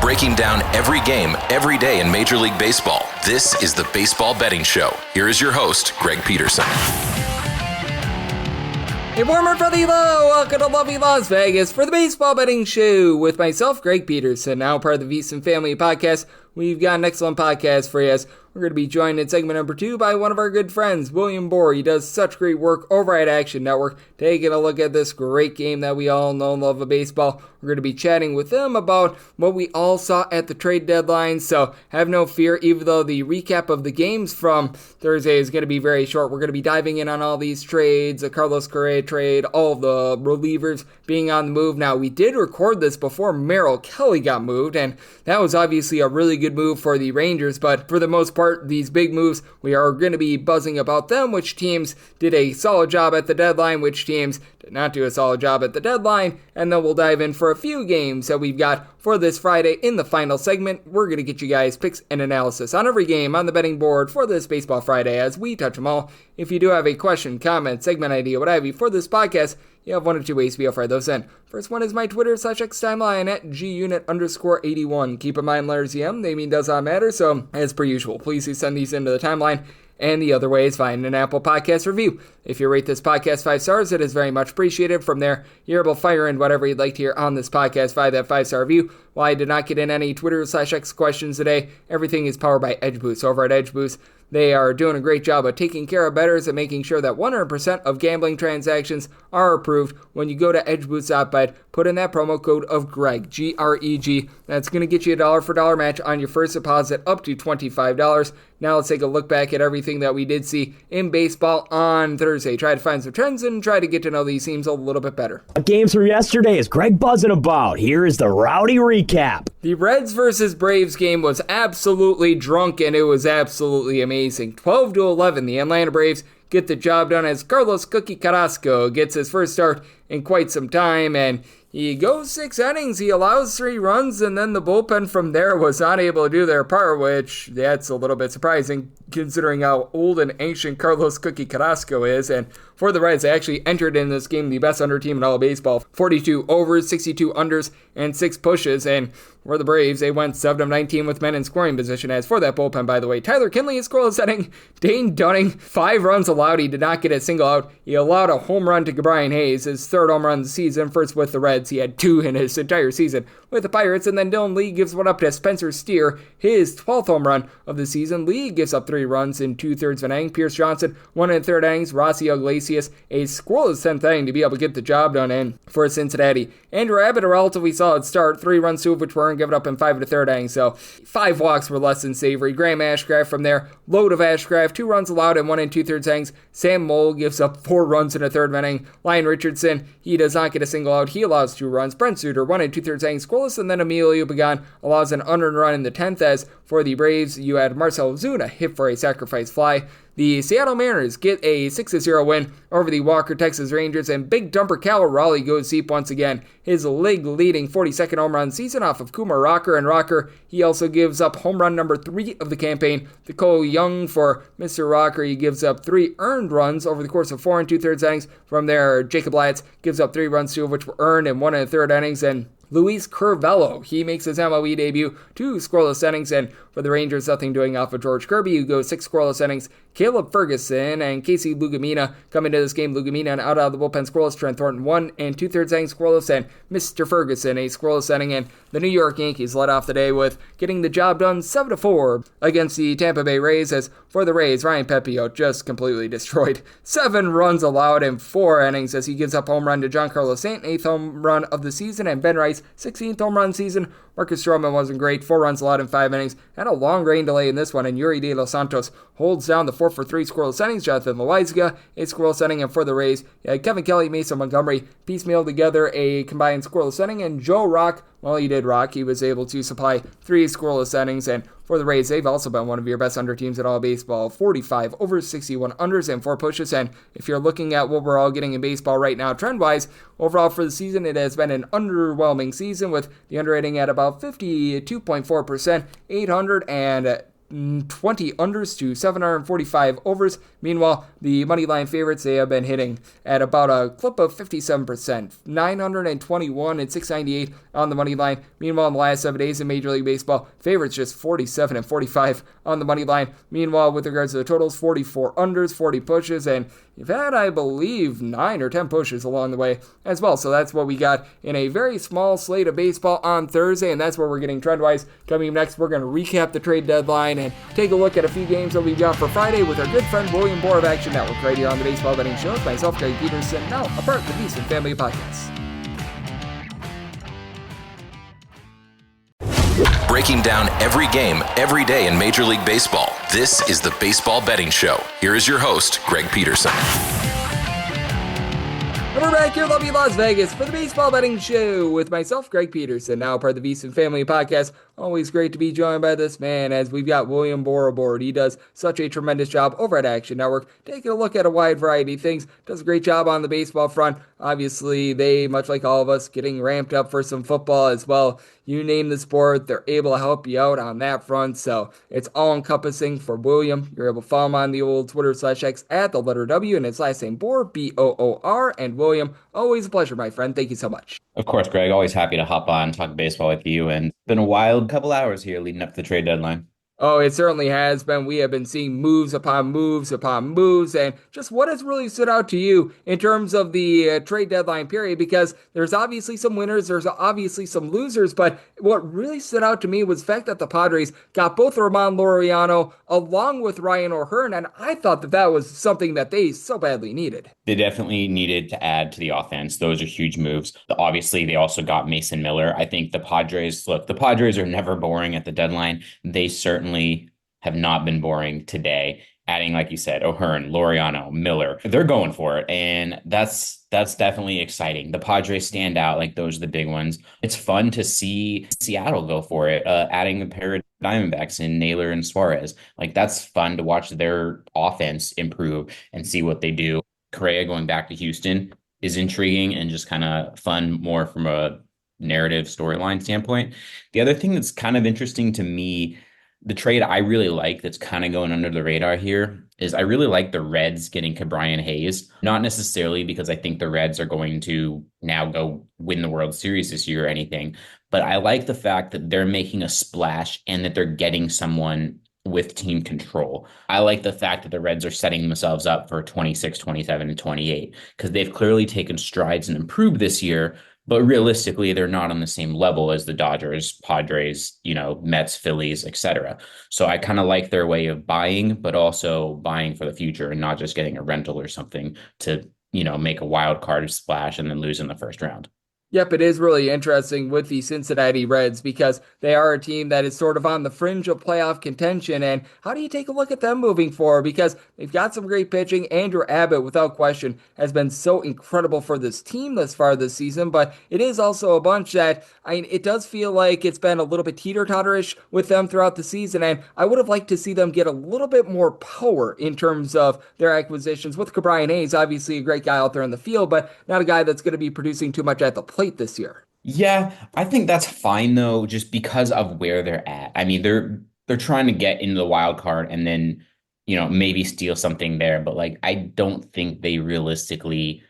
breaking down every game, every day in Major League Baseball. This is the Baseball Betting Show. Here is your host, Greg Peterson. Hey, warmer for the low. Welcome to lovely Las Vegas for the Baseball Betting Show with myself, Greg Peterson, now part of the VSiN Family Podcast. We've got an excellent podcast for you. We're going to be joined in segment number 2 by one of our good friends, William Boor. He does such great work over at Action Network, taking a look at this great game that we all know and love of baseball. We're going to be chatting with him about what we all saw at the trade deadline, so have no fear. Even though the recap of the games from Thursday is going to be very short, we're going to be diving in on all these trades, the Carlos Correa trade, all of the relievers being on the move. Now, we did record this before Merrill Kelly got moved, and that was obviously a really good move for the Rangers, but for the most part, these big moves, we are going to be buzzing about them, which teams did a solid job at the deadline, which teams did not do a solid job at the deadline, and then we'll dive in for a few games that we've got for this Friday. In the final segment, we're going to get you guys picks and analysis on every game on the betting board for this Baseball Friday as we touch them all. If you do have a question, comment, segment idea, what have you for this podcast, you have one or two ways to be able to fire those in. First one is my Twitter/X timeline at gunit_81. Keep in mind letters EM, they mean does not matter, so as per usual, please do send these into the timeline. And the other way is find an Apple Podcast review. If you rate this podcast 5 stars, it is very much appreciated. From there, you're able to fire in whatever you'd like to hear on this podcast via that 5-star review. While I did not get in any Twitter/X questions today, everything is powered by Edge Boost. Over at Edge Boost, they are doing a great job of taking care of bettors and making sure that 100% of gambling transactions are approved. When you go to edgeboost.bet, put in that promo code of Greg, G-R-E-G. That's going to get you a dollar for dollar match on your first deposit up to $25. Now let's take a look back at everything that we did see in baseball on Thursday. Try to find some trends and try to get to know these teams a little bit better. Games from yesterday is Greg buzzing about. Here is the rowdy recap. The Reds versus Braves game was absolutely drunk and it was absolutely amazing. 12-11, the Atlanta Braves get the job done as Carlos "Cookie" Carrasco gets his first start in quite some time, and he goes 6 innings, he allows 3 runs, and then the bullpen from there was not able to do their part, which that's a little bit surprising considering how old and ancient Carlos "Cookie" Carrasco is. And for the Reds, they actually entered in this game the best under team in all of baseball. 42 overs, 62 unders, and 6 pushes. And for the Braves, they went 7 of 19 with men in scoring position. As for that bullpen, by the way, Tyler Kinley is scoreless inning. Dane Dunning, 5 runs allowed. He did not get a single out. He allowed a home run to Brian Hayes, his 3rd home run of the season, first with the Reds. He had 2 in his entire season with the Pirates. And then Dylan Lee gives one up to Spencer Steer, his 12th home run of the season. Lee gives up 3 runs in 2/3 of an inning. Pierce Johnson, 1 1/3 innings. Rossi Iglesias, a scoreless 10th inning to be able to get the job done. And for Cincinnati, Andrew Abbott, a relatively solid start. 3 runs, 2 of which were given up in 5 1/3 innings. So 5 walks were less than savory. Graham Ashcraft from there, load of Ashcraft, 2 runs allowed in 1 2/3 innings. Sam Mole gives up 4 runs in a 3rd inning. Lyon Richardson, he does not get a single out. He allows 2 runs. Brent Suter, 1 2/3 innings scoreless, and then Emilio Pagan allows an unearned run in the 10th. As for the Braves, you had Marcell Ozuna hit for a sacrifice fly. The Seattle Mariners get a 6-0 win over the Walker Texas Rangers, and big dumper Cal Raleigh goes deep once again. His league-leading 42nd home run season off of Kumar Rocker, and Rocker, he also gives up home run number 3 of the campaign to Cole Young. For Mr. Rocker, he gives up 3 earned runs over the course of 4 2/3 innings. From there, Jacob Latz gives up 3 runs, 2 of which were earned in 1 1/3 innings, and Luis Curvello, he makes his MLB debut, 2 scoreless innings, and for the Rangers, nothing doing off of George Kirby, who goes 6 scoreless innings. Caleb Ferguson and Casey Lugumina come into this game. Lugumina out of the bullpen scoreless. Trent Thornton 1 2/3 innings scoreless, and Mr. Ferguson a scoreless inning. And the New York Yankees led off the day with getting the job done 7-4 against the Tampa Bay Rays. As for the Rays, Ryan Pepiot just completely destroyed. 7 runs allowed in 4 innings as he gives up home run to Giancarlo Stanton, 8th home run of the season, and Ben Rice, 16th home run season. Marcus Stroman wasn't great, 4 runs allowed in 5 innings. Had a long rain delay in this one, and Yuri De Los Santos holds down the 4-for-3 scoreless innings. Jonathan Loaizaga, a scoreless inning, and for the Rays, Kevin Kelly, Mason Montgomery piecemeal together a combined scoreless inning, and Joe Rock, well, he did rock. He was able to supply 3 scoreless innings, and for the Rays, they've also been one of your best under teams in all baseball. 45 over 61 unders and 4 pushes, and if you're looking at what we're all getting in baseball right now trend-wise, overall for the season, it has been an underwhelming season with the underrating at about 52.4%, 800 and 20 unders to 745 overs. Meanwhile, the money line favorites, they have been hitting at about a clip of 57%, 921 and 698 on the money line. Meanwhile, in the last 7 days in Major League Baseball, favorites just 47 and 45 on the money line. Meanwhile, with regards to the totals, 44 unders, 40 pushes, and you've had, I believe, 9 or 10 pushes along the way as well. So that's what we got in a very small slate of baseball on Thursday, and that's where we're getting trend-wise. Coming up next, we're going to recap the trade deadline and take a look at a few games that we've got for Friday with our good friend William Boor of Action Network right here on the Baseball Betting Show. With myself, Greg Peterson, now a part of the Beast and Family Podcast. Breaking down every game, every day in Major League Baseball. This is the Baseball Betting Show. Here is your host, Greg Peterson. And we're back here in lovely Las Vegas for the Baseball Betting Show with myself, Greg Peterson, now part of the VSiN Family Podcast. Always great to be joined by this man as we've got William Boor aboard. He does such a tremendous job over at Action Network, taking a look at a wide variety of things. Does a great job on the baseball front. Obviously, they, much like all of us, getting ramped up for some football as well. You name the sport, they're able to help you out on that front. So it's all-encompassing for William. You're able to follow him on the old Twitter/X at the letter W and his last name Boor, B-O-O-R. And William, always a pleasure, my friend. Thank you so much. Of course, Greg. Always happy to hop on, talk baseball with you. And it's been a wild couple hours here leading up to the trade deadline. Oh, it certainly has been. We have been seeing moves upon moves upon moves. And just what has really stood out to you in terms of the trade deadline period? Because there's obviously some winners, there's obviously some losers. But what really stood out to me was the fact that the Padres got both Ramon Laureano along with Ryan O'Hearn. And I thought that that was something that they so badly needed. They definitely needed to add to the offense. Those are huge moves. Obviously, they also got Mason Miller. I think the Padres are never boring at the deadline. They certainly have not been boring today. Adding, like you said, O'Hearn, Laureano, Miller, they're going for it. And that's definitely exciting. The Padres stand out. Like, those are the big ones. It's fun to see Seattle go for it, adding a pair of Diamondbacks in Naylor and Suarez. Like, that's fun to watch their offense improve and see what they do. Correa going back to Houston is intriguing and just kind of fun more from a narrative storyline standpoint. The other thing that's kind of interesting to me, the trade I really like that's kind of going under the radar here, is I really like the Reds getting Ke'Bryan Hayes. Not necessarily because I think the Reds are going to now go win the World Series this year or anything, but I like the fact that they're making a splash and that they're getting someone with team control. I like the fact that the Reds are setting themselves up for 26, 27, and 28 because they've clearly taken strides and improved this year, but realistically, they're not on the same level as the Dodgers, Padres, Mets, Phillies, etc. So I kind of like their way of buying, but also buying for the future and not just getting a rental or something to, make a wild card splash and then lose in the first round. Yep, it is really interesting with the Cincinnati Reds because they are a team that is sort of on the fringe of playoff contention. And how do you take a look at them moving forward? Because they've got some great pitching. Andrew Abbott, without question, has been so incredible for this team thus far this season. But it is also a bunch that, it does feel like it's been a little bit teeter-totterish with them throughout the season. And I would have liked to see them get a little bit more power in terms of their acquisitions. With Ke'Bryan Hayes, obviously a great guy out there in the field, but not a guy that's going to be producing too much at the plate this year. Yeah, I think that's fine though, just because of where they're at. I mean, they're trying to get into the wild card and then, maybe steal something there. But I don't think they realistically,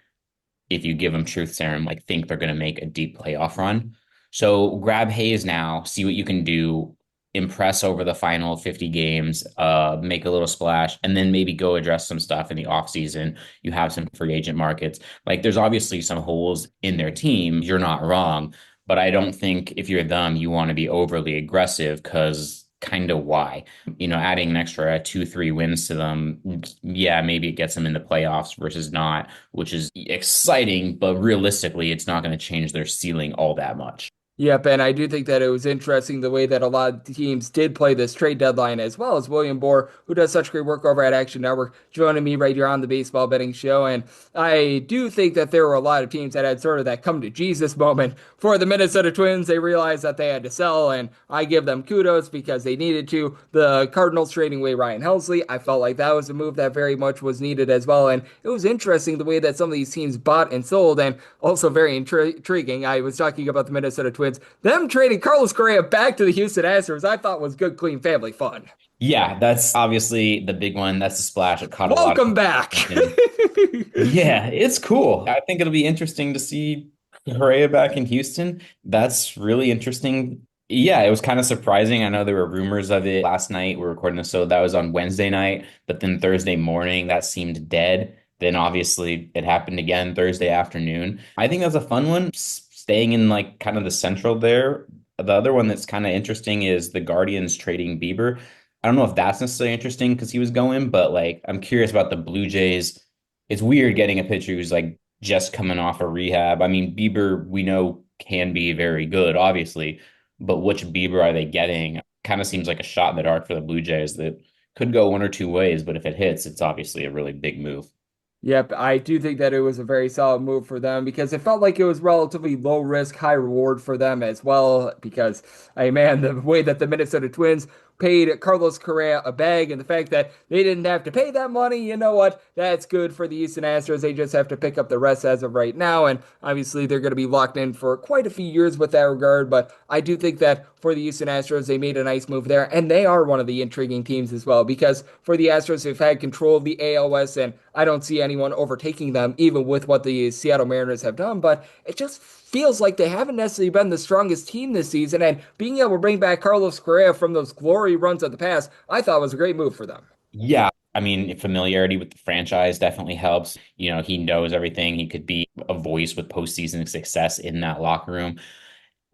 if you give them truth serum, think they're going to make a deep playoff run. So grab Hayes now, see what you can do, impress over the final 50 games, make a little splash, and then maybe go address some stuff in the offseason. You have some free agent markets. There's obviously some holes in their team. You're not wrong. But I don't think if you're them, you want to be overly aggressive because kind of why? Adding an extra 2-3 wins to them, yeah, maybe it gets them in the playoffs versus not, which is exciting. But realistically, it's not going to change their ceiling all that much. Yep, and I do think that it was interesting the way that a lot of teams did play this trade deadline, as well as William Boor, who does such great work over at Action Network, joining me right here on the Baseball Betting Show. And I do think that there were a lot of teams that had sort of that come to Jesus moment for the Minnesota Twins. They realized that they had to sell, and I give them kudos because they needed to. The Cardinals trading away Ryan Helsley, I felt like that was a move that very much was needed as well. And it was interesting the way that some of these teams bought and sold, and also very intriguing. I was talking about the Minnesota Twins Twins. Them trading Carlos Correa back to the Houston Astros, I thought was good, clean family fun. Yeah, that's obviously the big one. That's the splash. It caught a lot of Welcome back. attention. Yeah, it's cool. I think it'll be interesting to see Correa back in Houston. That's really interesting. Yeah, it was kind of surprising. I know there were rumors of it last night. We're recording this, so that was on Wednesday night, but then Thursday morning, that seemed dead. Then obviously it happened again Thursday afternoon. I think that's a fun one, staying in like kind of the central there. The other one that's kind of interesting is the Guardians trading Bieber. I don't know if that's necessarily interesting because he was going, but like I'm curious about the Blue Jays. It's weird getting a pitcher who's like just coming off a rehab. I mean, Bieber, we know can be very good, obviously, but which Bieber are they getting? Kind of seems like a shot in the dark for the Blue Jays that could go one or two ways, but if it hits, it's obviously a really big move. Yep, I do think that it was a very solid move for them because it felt like it was relatively low risk, high reward for them as well. Because, hey man, the way that the Minnesota Twins paid Carlos Correa a bag and the fact that they didn't have to pay that money, you know what? That's good for the Houston Astros. They just have to pick up the rest as of right now. And obviously, they're going to be locked in for quite a few years with that regard. But I do think that for the Houston Astros, they made a nice move there. And they are one of the intriguing teams as well because for the Astros, they've had control of the ALS and I don't see anyone overtaking them, even with what the Seattle Mariners have done. But it just feels like they haven't necessarily been the strongest team this season. And being able to bring back Carlos Correa from those glory runs of the past, I thought was a great move for them. Yeah, I mean, familiarity with the franchise definitely helps. You know, he knows everything. He could be a voice with postseason success in that locker room.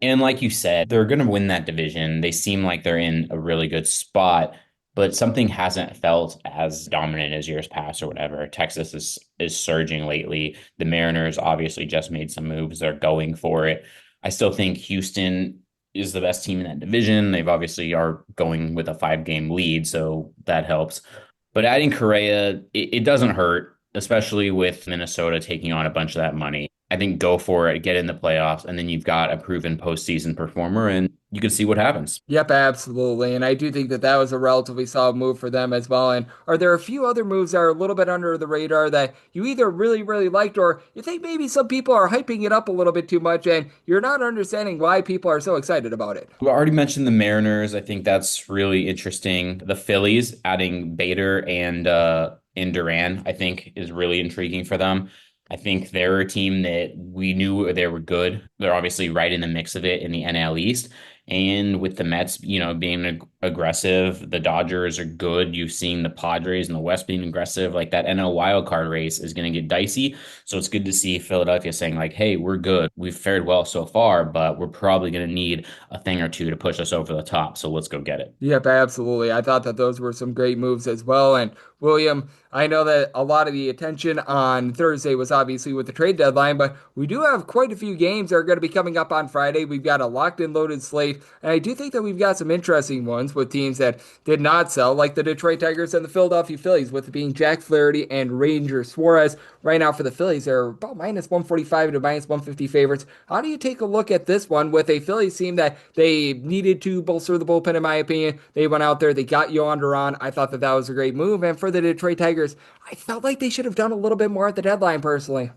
And like you said, they're going to win that division. They seem like they're in a really good spot, but something hasn't felt as dominant as years past or whatever. Texas is surging lately. The Mariners obviously just made some moves. They're going for it. I still think Houston is the best team in that division. They've obviously are going with a 5-game lead, so that helps. But adding Correa, it doesn't hurt, especially with Minnesota taking on a bunch of that money. I think go for it, get in the playoffs, and then you've got a proven postseason performer, and you can see what happens. Yep, absolutely. And I do think that that was a relatively solid move for them as well. And are there a few other moves that are a little bit under the radar that you either really, really liked or you think maybe some people are hyping it up a little bit too much and you're not understanding why people are so excited about it? We already mentioned the Mariners. I think that's really interesting. The Phillies adding Bader and Duran, I think, is really intriguing for them. I think they're a team that we knew they were good. They're obviously right in the mix of it in the NL East. And with the Mets, you know, being aggressive, the Dodgers are good. You've seen the Padres and the West being aggressive. Like that NL wild card race is going to get dicey. So it's good to see Philadelphia saying like, hey, we're good. We've fared well so far, but we're probably going to need a thing or two to push us over the top. So let's go get it. Yep, absolutely. I thought that those were some great moves as well. And William, I know that a lot of the attention on Thursday was obviously with the trade deadline, but we do have quite a few games that are going to be coming up on Friday. We've got a locked and loaded slate, and I do think that we've got some interesting ones with teams that did not sell, like the Detroit Tigers and the Philadelphia Phillies, with it being Jack Flaherty and Ranger Suarez. Right now for the Phillies, they're about minus 145 to minus 150 favorites. How do you take a look at this one with a Phillies team that they needed to bolster the bullpen, in my opinion? They went out there, they got Yohan Duran. I thought that that was a great move, and for the Detroit Tigers, I felt like they should have done a little bit more at the deadline, personally.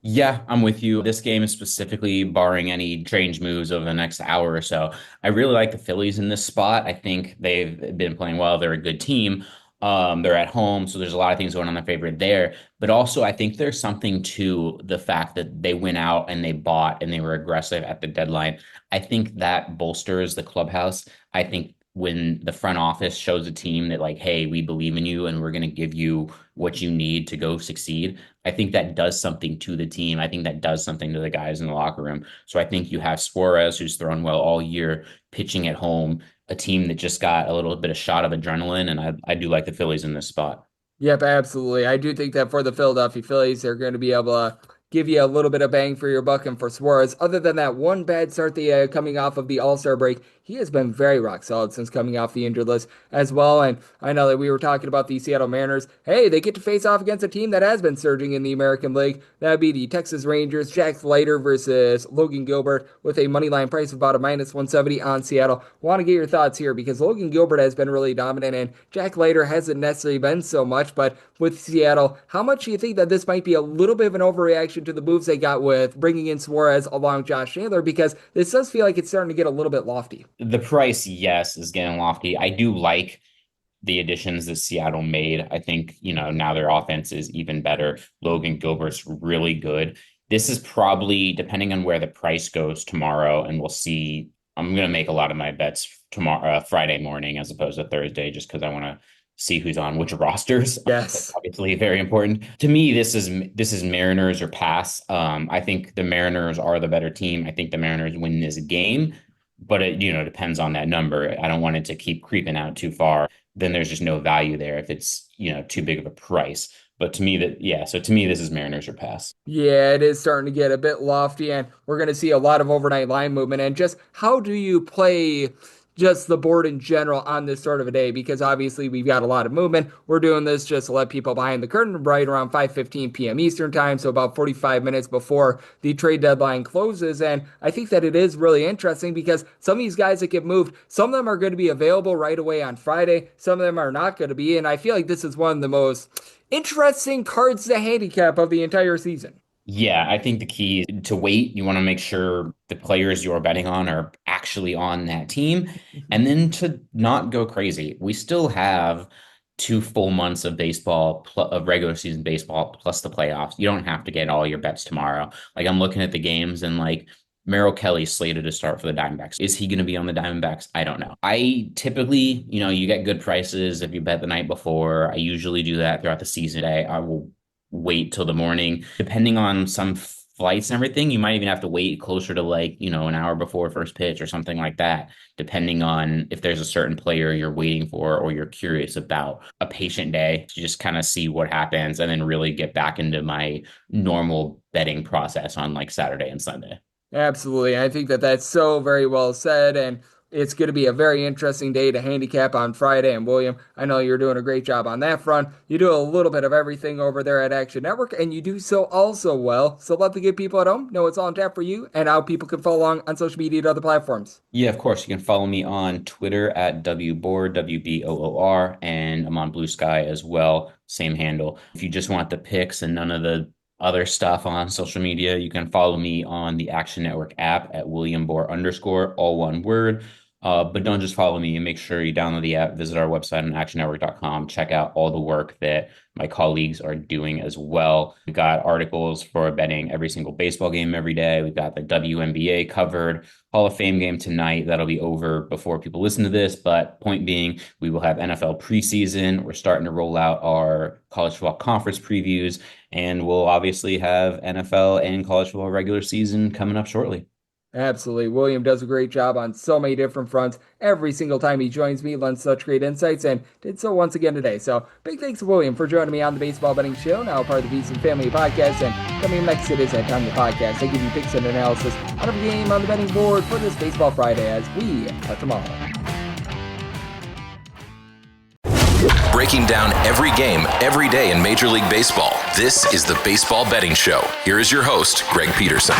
Yeah, I'm with you. This game is specifically barring any strange moves over the next hour or so. I really like the Phillies in this spot. I think they've been playing well. They're a good team. They're at home, so there's a lot of things going on in their favor there. But also, I think there's something to the fact that they went out and they bought and they were aggressive at the deadline. I think that bolsters the clubhouse. I think when the front office shows a team that like, hey, we believe in you and we're going to give you what you need to go succeed, I think that does something to the team. I think that does something to the guys in the locker room. So I think you have Suarez, who's thrown well all year, pitching at home, a team that just got a little bit of shot of adrenaline. And I do like the Phillies in this spot. Yep, absolutely. I do think that for the Philadelphia Phillies, they're going to be able to give you a little bit of bang for your buck. And for Suarez, other than that one bad start coming off of the All-Star break, he has been very rock solid since coming off the injured list as well. And I know that we were talking about the Seattle Mariners. Hey, they get to face off against a team that has been surging in the American League. That would be the Texas Rangers. Jack Leiter versus Logan Gilbert with a money line price of about a minus 170 on Seattle. Want to get your thoughts here because Logan Gilbert has been really dominant and Jack Leiter hasn't necessarily been so much. But with Seattle, how much do you think that this might be a little bit of an overreaction reaction to the moves they got with bringing in Suarez along Josh Naylor, because this does feel like it's starting to get a little bit lofty. The price, yes, is getting lofty. I do like the additions that Seattle made. I think, now their offense is even better. Logan Gilbert's really good. This is probably, depending on where the price goes tomorrow, and we'll see. I'm going to make a lot of my bets tomorrow, Friday morning, as opposed to Thursday, just because I want to see who's on which rosters. Yes. That's obviously very important. To me, this is Mariners or pass. I think the Mariners are the better team. I think the Mariners win this game, but it, depends on that number. I don't want it to keep creeping out too far. Then there's just no value there if it's, too big of a price. But to me, this is Mariners or pass. Yeah, it is starting to get a bit lofty, and we're going to see a lot of overnight line movement. And just how do you play just the board in general on this sort of a day? Because obviously we've got a lot of movement. We're doing this just to let people behind the curtain right around 5:15 p.m. Eastern time, so about 45 minutes before the trade deadline closes. And I think that it is really interesting because some of these guys that get moved, some of them are going to be available right away on Friday. Some of them are not going to be. And I feel like this is one of the most interesting cards to handicap of the entire season. Yeah, I think the key is to wait. You want to make sure the players you're betting on are actually on that team, and then to not go crazy. We still have 2 full months of baseball, of regular season baseball, plus the playoffs. You don't have to get all your bets tomorrow. Like, I'm looking at the games, and Merrill Kelly's slated to start for the Diamondbacks. Is he going to be on the Diamondbacks? I don't know. I typically, you get good prices if you bet the night before. I usually do that throughout the season. I will wait till the morning. Depending on some flights and everything, you might even have to wait closer to an hour before first pitch or something like that, depending on if there's a certain player you're waiting for or you're curious about. A patient day to just kind of see what happens and then really get back into my normal betting process on Saturday and Sunday. Absolutely. I think that that's so very well said, and it's going to be a very interesting day to handicap on Friday. And William, I know you're doing a great job on that front. You do a little bit of everything over there at Action Network, and you do so also well. So let the good people at home know it's all on tap for you and how people can follow along on social media and other platforms. Yeah, of course. You can follow me on Twitter at WBoor, WBOOR, and I'm on Blue Sky as well. Same handle. If you just want the picks and none of the other stuff on social media, you can follow me on the Action Network app at @WilliamBoor_, all one word. But don't just follow me. Make sure you download the app, visit our website on actionnetwork.com, check out all the work that my colleagues are doing as well. We've got articles for betting every single baseball game every day. We've got the WNBA covered, Hall of Fame game tonight. That'll be over before people listen to this. But point being, we will have NFL preseason. We're starting to roll out our college football conference previews, and we'll obviously have NFL and college football regular season coming up shortly. Absolutely. William does a great job on so many different fronts. Every single time he joins me, lends such great insights, and did so once again today. So big thanks to William for joining me on the Baseball Betting Show, now part of the VSiN Family Podcast. And coming next, it is that time of the podcast. I give you picks and analysis on every game on the betting board for this Baseball Friday as we touch them all. Breaking down every game, every day in Major League Baseball. This is the Baseball Betting Show. Here is your host, Greg Peterson.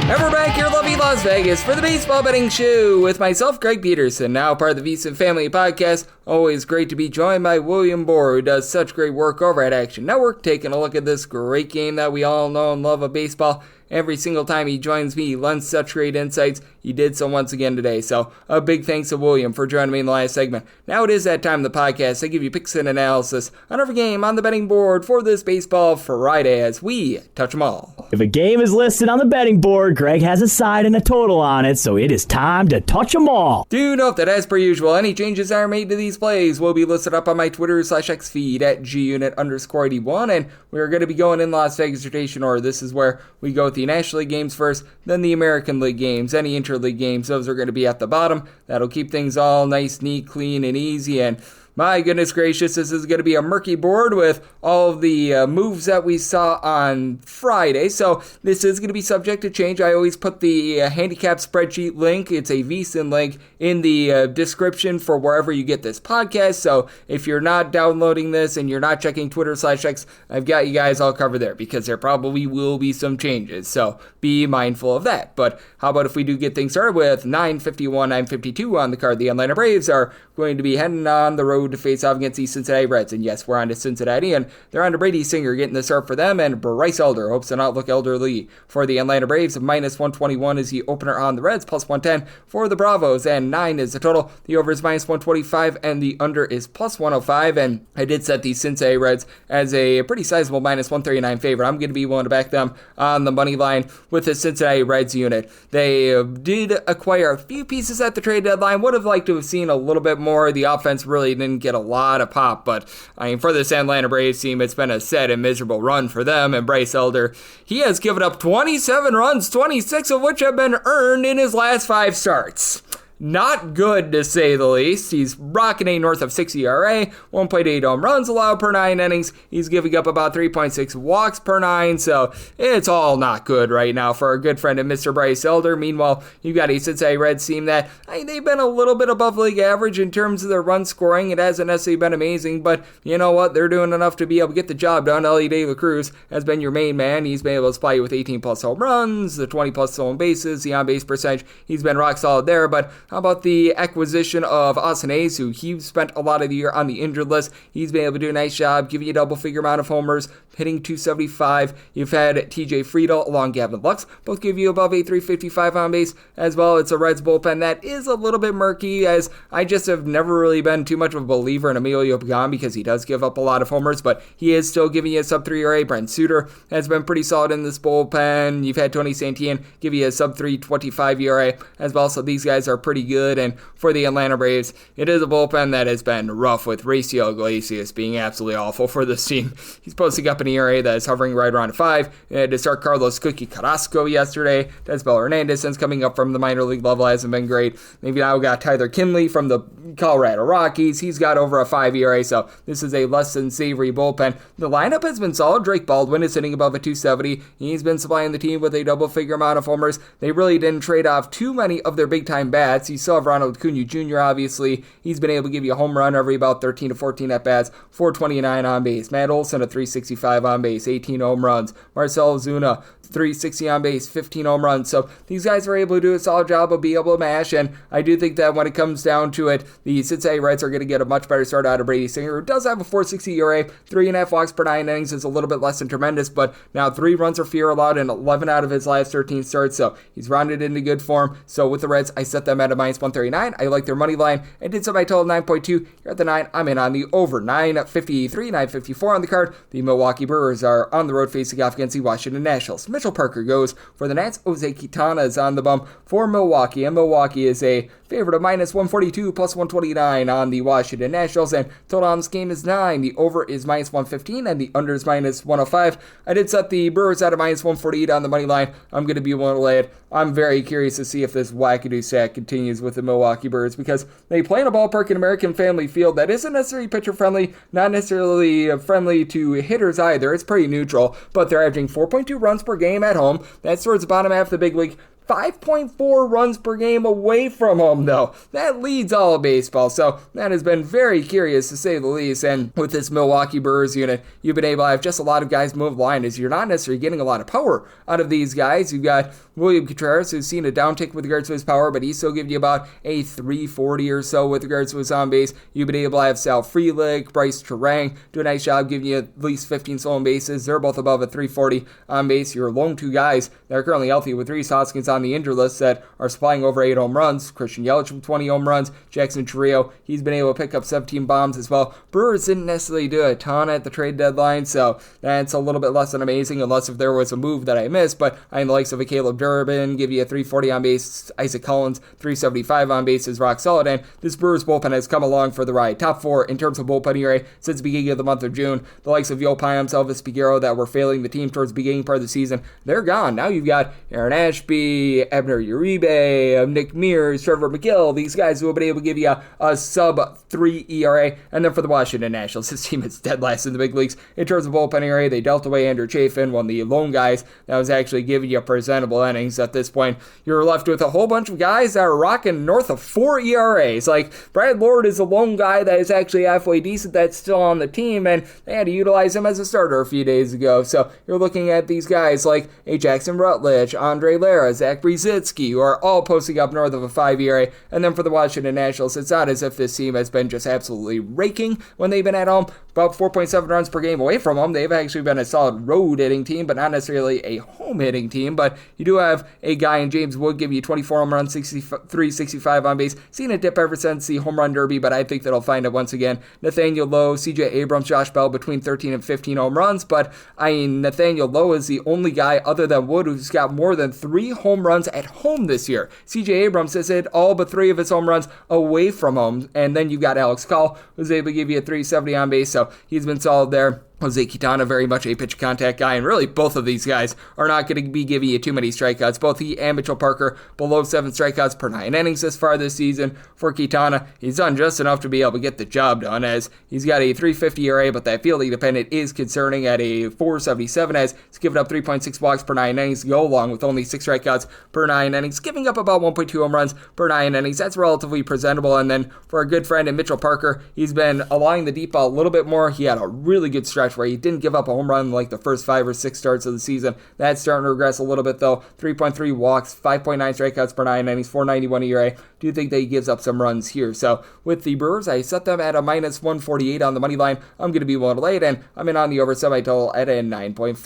And we're back here in lovely Las Vegas for the Baseball Betting Show with myself, Greg Peterson, now part of the VSiN Family Podcast. Always great to be joined by William Boor, who does such great work over at Action Network, taking a look at this great game that we all know and love of baseball. Every single time he joins me, he lends such great insights. He did so once again today. So a big thanks to William for joining me in the last segment. Now it is that time of the podcast. I give you picks and analysis on every game on the betting board for this Baseball Friday as we touch them all. If a game is listed on the betting board, Greg has a side and a total on it, so it is time to touch them all. Do note that as per usual, any changes that are made to these plays will be listed up on my Twitter/X feed at gunit_81, and we're going to be going in Las Vegas rotation order. This is where we go with the National League games first, then the American League games, any interleague games, those are going to be at the bottom. That'll keep things all nice, neat, clean, and easy. And my goodness gracious, this is going to be a murky board with all of the moves that we saw on Friday. So this is going to be subject to change. I always put the handicap spreadsheet link. It's a VSiN link in the description for wherever you get this podcast. So if you're not downloading this and you're not checking Twitter/X, I've got you guys all covered there because there probably will be some changes. So be mindful of that. But how about if we do get things started with 9:51, 9:52 on the card? The Atlanta Braves are going to be heading on the road road to face off against the Cincinnati Reds. And yes, we're on to Cincinnati, and they're on to Brady Singer getting the start for them, and Bryce Elder hopes to not look elderly for the Atlanta Braves. Minus 121 is the opener on the Reds, plus 110 for the Bravos, and 9 is the total. The over is minus 125, and the under is plus 105, and I did set the Cincinnati Reds as a pretty sizable minus 139 favorite. I'm going to be willing to back them on the money line with the Cincinnati Reds unit. They did acquire a few pieces at the trade deadline. Would have liked to have seen a little bit more. The offense really didn't get a lot of pop, but I mean, for this Atlanta Braves team, it's been a sad and miserable run for them. And Bryce Elder, he has given up 27 runs, 26 of which have been earned in his last 5 starts. Not good, to say the least. He's rocking a north of 6 ERA, 1.8 home runs allowed per 9 innings. He's giving up about 3.6 walks per 9, so it's all not good right now for our good friend of Mr. Bryce Elder. Meanwhile, you've got a Cincinnati Reds team that, they've been a little bit above league average in terms of their run scoring. It hasn't necessarily been amazing, but you know what? They're doing enough to be able to get the job done. Ellie De La Cruz has been your main man. He's been able to supply you with 18-plus home runs, the 20-plus stolen bases, the on-base percentage. He's been rock solid there, but how about the acquisition of Austin Hayes, who he spent a lot of the year on the injured list? He's been able to do a nice job, giving you a double-figure amount of homers, hitting 275. You've had TJ Friedel along Gavin Lux, both give you above a 355 on base as well. It's a Reds bullpen that is a little bit murky, as I just have never really been too much of a believer in Emilio Pagan because he does give up a lot of homers, but he is still giving you a sub-3 ERA. Brent Suter has been pretty solid in this bullpen. You've had Tony Santillan give you a sub-3 25 ERA as well, so these guys are pretty good. And for the Atlanta Braves, it is a bullpen that has been rough, with Raciel Iglesias being absolutely awful for this team. He's posting up an ERA that is hovering right around 5. To start Carlos Cookie Carrasco yesterday. Desbel Hernandez, since coming up from the minor league level, hasn't been great. They've now got Tyler Kinley from the Colorado Rockies. He's got over a 5 ERA, so this is a less than savory bullpen. The lineup has been solid. Drake Baldwin is sitting above a 270. He's been supplying the team with a double-figure amount of homers. They really didn't trade off too many of their big-time bats. You still have Ronald Acuna Jr., obviously. He's been able to give you a home run every about 13 to 14 at-bats, 429 on base. Matt Olson, a 365 on base, 18 home runs. Marcell Ozuna, 360 on base, 15 home runs. So these guys are able to do a solid job of being able to mash, and I do think that when it comes down to it, the Cincinnati Reds are going to get a much better start out of Brady Singer, who does have a 4.60 ERA. 3.5 walks per 9 innings is a little bit less than tremendous, but now 3 runs or fewer allowed in 11 out of his last 13 starts, so he's rounded into good form. So with the Reds, I set them at a minus 139. I like their money line. I did set my total 9.2. Here at the 9, I'm in on the over. 953, 954 on the card. The Milwaukee Brewers are on the road facing off against the Washington Nationals. Mitchell Parker goes for the Nats. Jose Quintana is on the bump for Milwaukee, and Milwaukee is a favorite of minus 142 plus 129 on the Washington Nationals, and total on this game is 9. The over is minus 115, and the under is minus 105. I did set the Brewers at a minus 148 on the money line. I'm going to be willing to lay it. I'm very curious to see if this wackadoo sack continues with the Milwaukee Brewers, because they play in a ballpark in American Family Field that isn't necessarily pitcher friendly, not necessarily friendly to hitters either. It's pretty neutral, but they're averaging 4.2 runs per game at home. That's towards the bottom half of the big league. 5.4 runs per game away from home, though. That leads all of baseball, so that has been very curious, to say the least. And with this Milwaukee Brewers unit, you've been able to have just a lot of guys move the line, as you're not necessarily getting a lot of power out of these guys. You've got William Contreras, who's seen a downtick with regards to his power, but he's still giving you about a 340 or so with regards to his on base. You've been able to have Sal Frelick, Bryce Terang do a nice job giving you at least 15 stolen bases. They're both above a 340 on base. Your lone 2 guys that are currently healthy, with Rhys Hoskins on the injured list, that are supplying over 8 home runs. Christian Yelich with 20 home runs. Jackson Chourio, he's been able to pick up 17 bombs as well. Brewers didn't necessarily do a ton at the trade deadline, so that's a little bit less than amazing, unless if there was a move that I missed. But I mean, the likes of a Caleb Durbin give you a 340 on base. Isaac Collins, 375 on base, is rock solid, and this Brewers bullpen has come along for the ride. Top 4 in terms of bullpen ERA since the beginning of the month of June. The likes of Yo Payams, Elvis Figueroa, that were failing the team towards the beginning part of the season, they're gone. Now you've got Aaron Ashby, Ebner Uribe, Nick Mears, Trevor McGill, these guys who have been able to give you a sub-3 ERA. And then for the Washington Nationals, this team is dead last in the big leagues in terms of bullpen ERA. They dealt away Andrew Chafin, one of the lone guys that was actually giving you presentable innings. At this point, you're left with a whole bunch of guys that are rocking north of 4 ERAs. Like, Brad Lord is a lone guy that is actually halfway decent that's still on the team, and they had to utilize him as a starter a few days ago. So you're looking at these guys like a Jackson Rutledge, Andre Lara, Zach Zach Brzezicki, who are all posting up north of a 5 ERA. And then for the Washington Nationals, it's not as if this team has been just absolutely raking when they've been at home. About 4.7 runs per game away from home. They've actually been a solid road hitting team, but not necessarily a home hitting team. But you do have a guy in James Wood give you 24 home runs, 63, 65 on base. Seen a dip ever since the home run derby, but I think that I'll find it once again. Nathaniel Lowe, CJ Abrams, Josh Bell between 13 and 15 home runs. But Nathaniel Lowe is the only guy other than Wood who's got more than 3 home runs at home this year. CJ Abrams has hit all but 3 of his home runs away from home. And then you got Alex Call, who's able to give you a 370 on base. So he's been solid there. Jose Quintana, very much a pitch contact guy, and really both of these guys are not going to be giving you too many strikeouts. Both he and Mitchell Parker below 7 strikeouts per 9 innings this far this season. For Quintana, he's done just enough to be able to get the job done, as he's got a 3.50 ERA, but that fielding dependent is concerning at a 4.77, as he's given up 3.6 walks per 9 innings to go along with only 6 strikeouts per 9 innings, giving up about 1.2 home runs per 9 innings. That's relatively presentable. And then for our good friend Mitchell Parker, he's been allowing the deep ball a little bit more. He had a really good stretch where he didn't give up a home run like the first 5 or 6 starts of the season. That's starting to regress a little bit though. 3.3 walks, 5.9 strikeouts per 9 innings, 491 ERA. Do think that he gives up some runs here. So with the Brewers, I set them at a minus 148 on the money line. I'm going to be willing to lay it, and I'm in on the over semi-total at a 9.4.